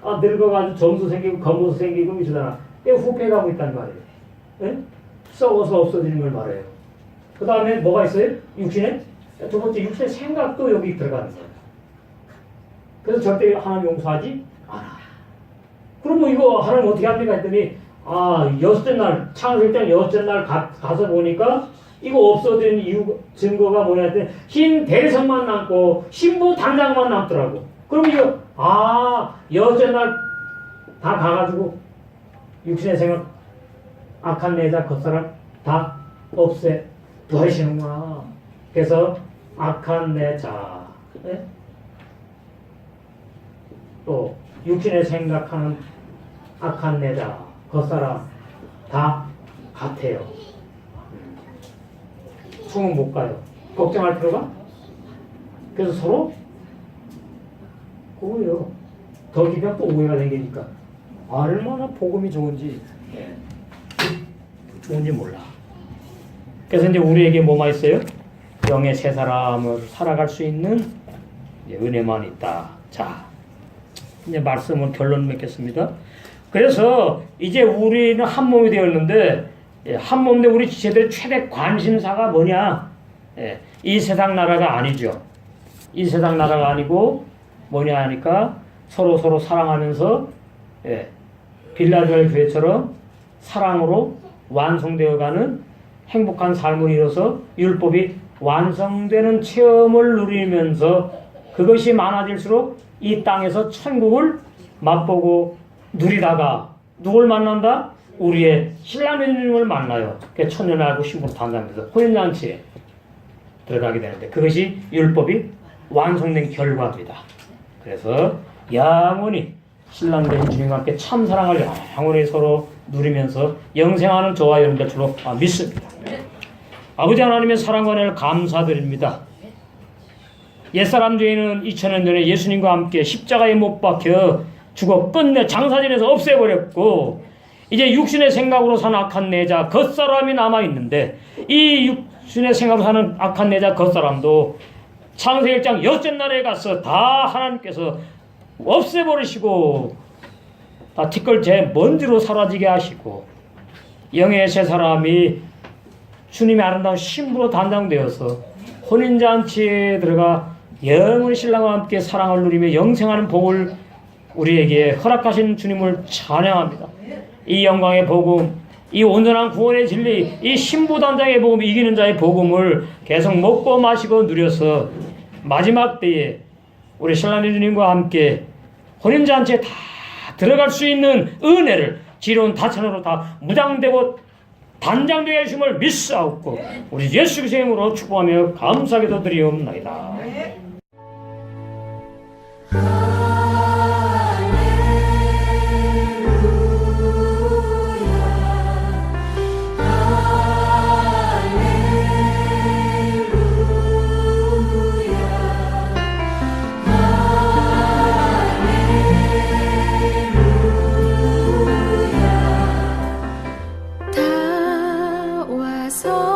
늙어가지고 점수 생기고 겉모습 생기고 이러잖아. 이거 후패에 가고 있단 말이에요. 예? 썩어서 없어지는 걸 말해요. 그 다음에 뭐가 있어요? 육신에? 두 번째 육신의 생각도 여기 들어가는 거예요. 그래서 절대 하나님 용서하지 않아. 그럼 뭐 이거 하나님 어떻게 합니까 했더니 여섯째 날 창세기장 여섯째 날 가서 보니까 이거 없어진 이유 증거가 뭐냐 했더니 흰 대성만 남고 신부 단장만 남더라고. 그럼 이거 여섯째 날 다 가가지고 육신의 생각 악한 내자 겉사람 다 없애 버리시는구나. 그래서 악한 내자 또 육신에 생각하는 악한 내자 겉사람 다 같아요. 총은 못 가요. 걱정할 필요가? 그래서 서로 그거요. 더 깊으면 또 오해가 생기니까 얼마나 복음이 좋은지 몰라. 그래서 이제 우리에게 뭐만 있어요? 영의 새 사람을 살아갈 수 있는 은혜만 있다. 자, 이제 말씀을 결론 맺겠습니다. 그래서 이제 우리는 한 몸이 되었는데, 한 몸인데 우리 지체들의 최대 관심사가 뭐냐? 이 세상 나라가 아니죠. 이 세상 나라가 아니고 뭐냐 하니까 서로 사랑하면서 빌라델 교회처럼 사랑으로 완성되어가는 행복한 삶을 이뤄서 율법이 완성되는 체험을 누리면서 그것이 많아질수록 이 땅에서 천국을 맛보고 누리다가 누굴 만난다? 우리의 신랑 예수님을 만나요. 그 천년을 알고 신부로 단장돼서 혼인잔치에 들어가게 되는데 그것이 율법이 완성된 결과입니다. 그래서 영원히 신랑 된 주님과 함께 참 사랑을 영원히 서로 누리면서 영생하는 저와 여러분들 줄로 믿습니다. 아버지 하나님의 사랑과 은혜를 감사드립니다. 옛사람 죄인은 2000년 전에 예수님과 함께 십자가에 못 박혀 죽어 끝내 장사진에서 없애버렸고 이제 육신의 생각으로 사는 악한 내자 겉사람이 남아있는데 이 육신의 생각으로 사는 악한 내자 겉사람도 창세기 1장 여섯 날에 가서 다 하나님께서 없애버리시고 다 티끌 먼지로 사라지게 하시고 영의 새 사람이 주님의 아름다운 신부로 단장되어서 혼인잔치에 들어가 영원히 신랑과 함께 사랑을 누리며 영생하는 복을 우리에게 허락하신 주님을 찬양합니다. 이 영광의 복음, 이 온전한 구원의 진리, 이 신부 단장의 복음, 이기는 자의 복음을 계속 먹고 마시고 누려서 마지막 때에 우리 신랑 주님과 함께 혼인잔치에 다 들어갈 수 있는 은혜를 지혜로운 다천으로 다 무장되고 단장되게 하심을 믿사옵고 우리 예수 그리스도의 이름으로 축복하며 감사하게도 드리옵나이다. 다 와서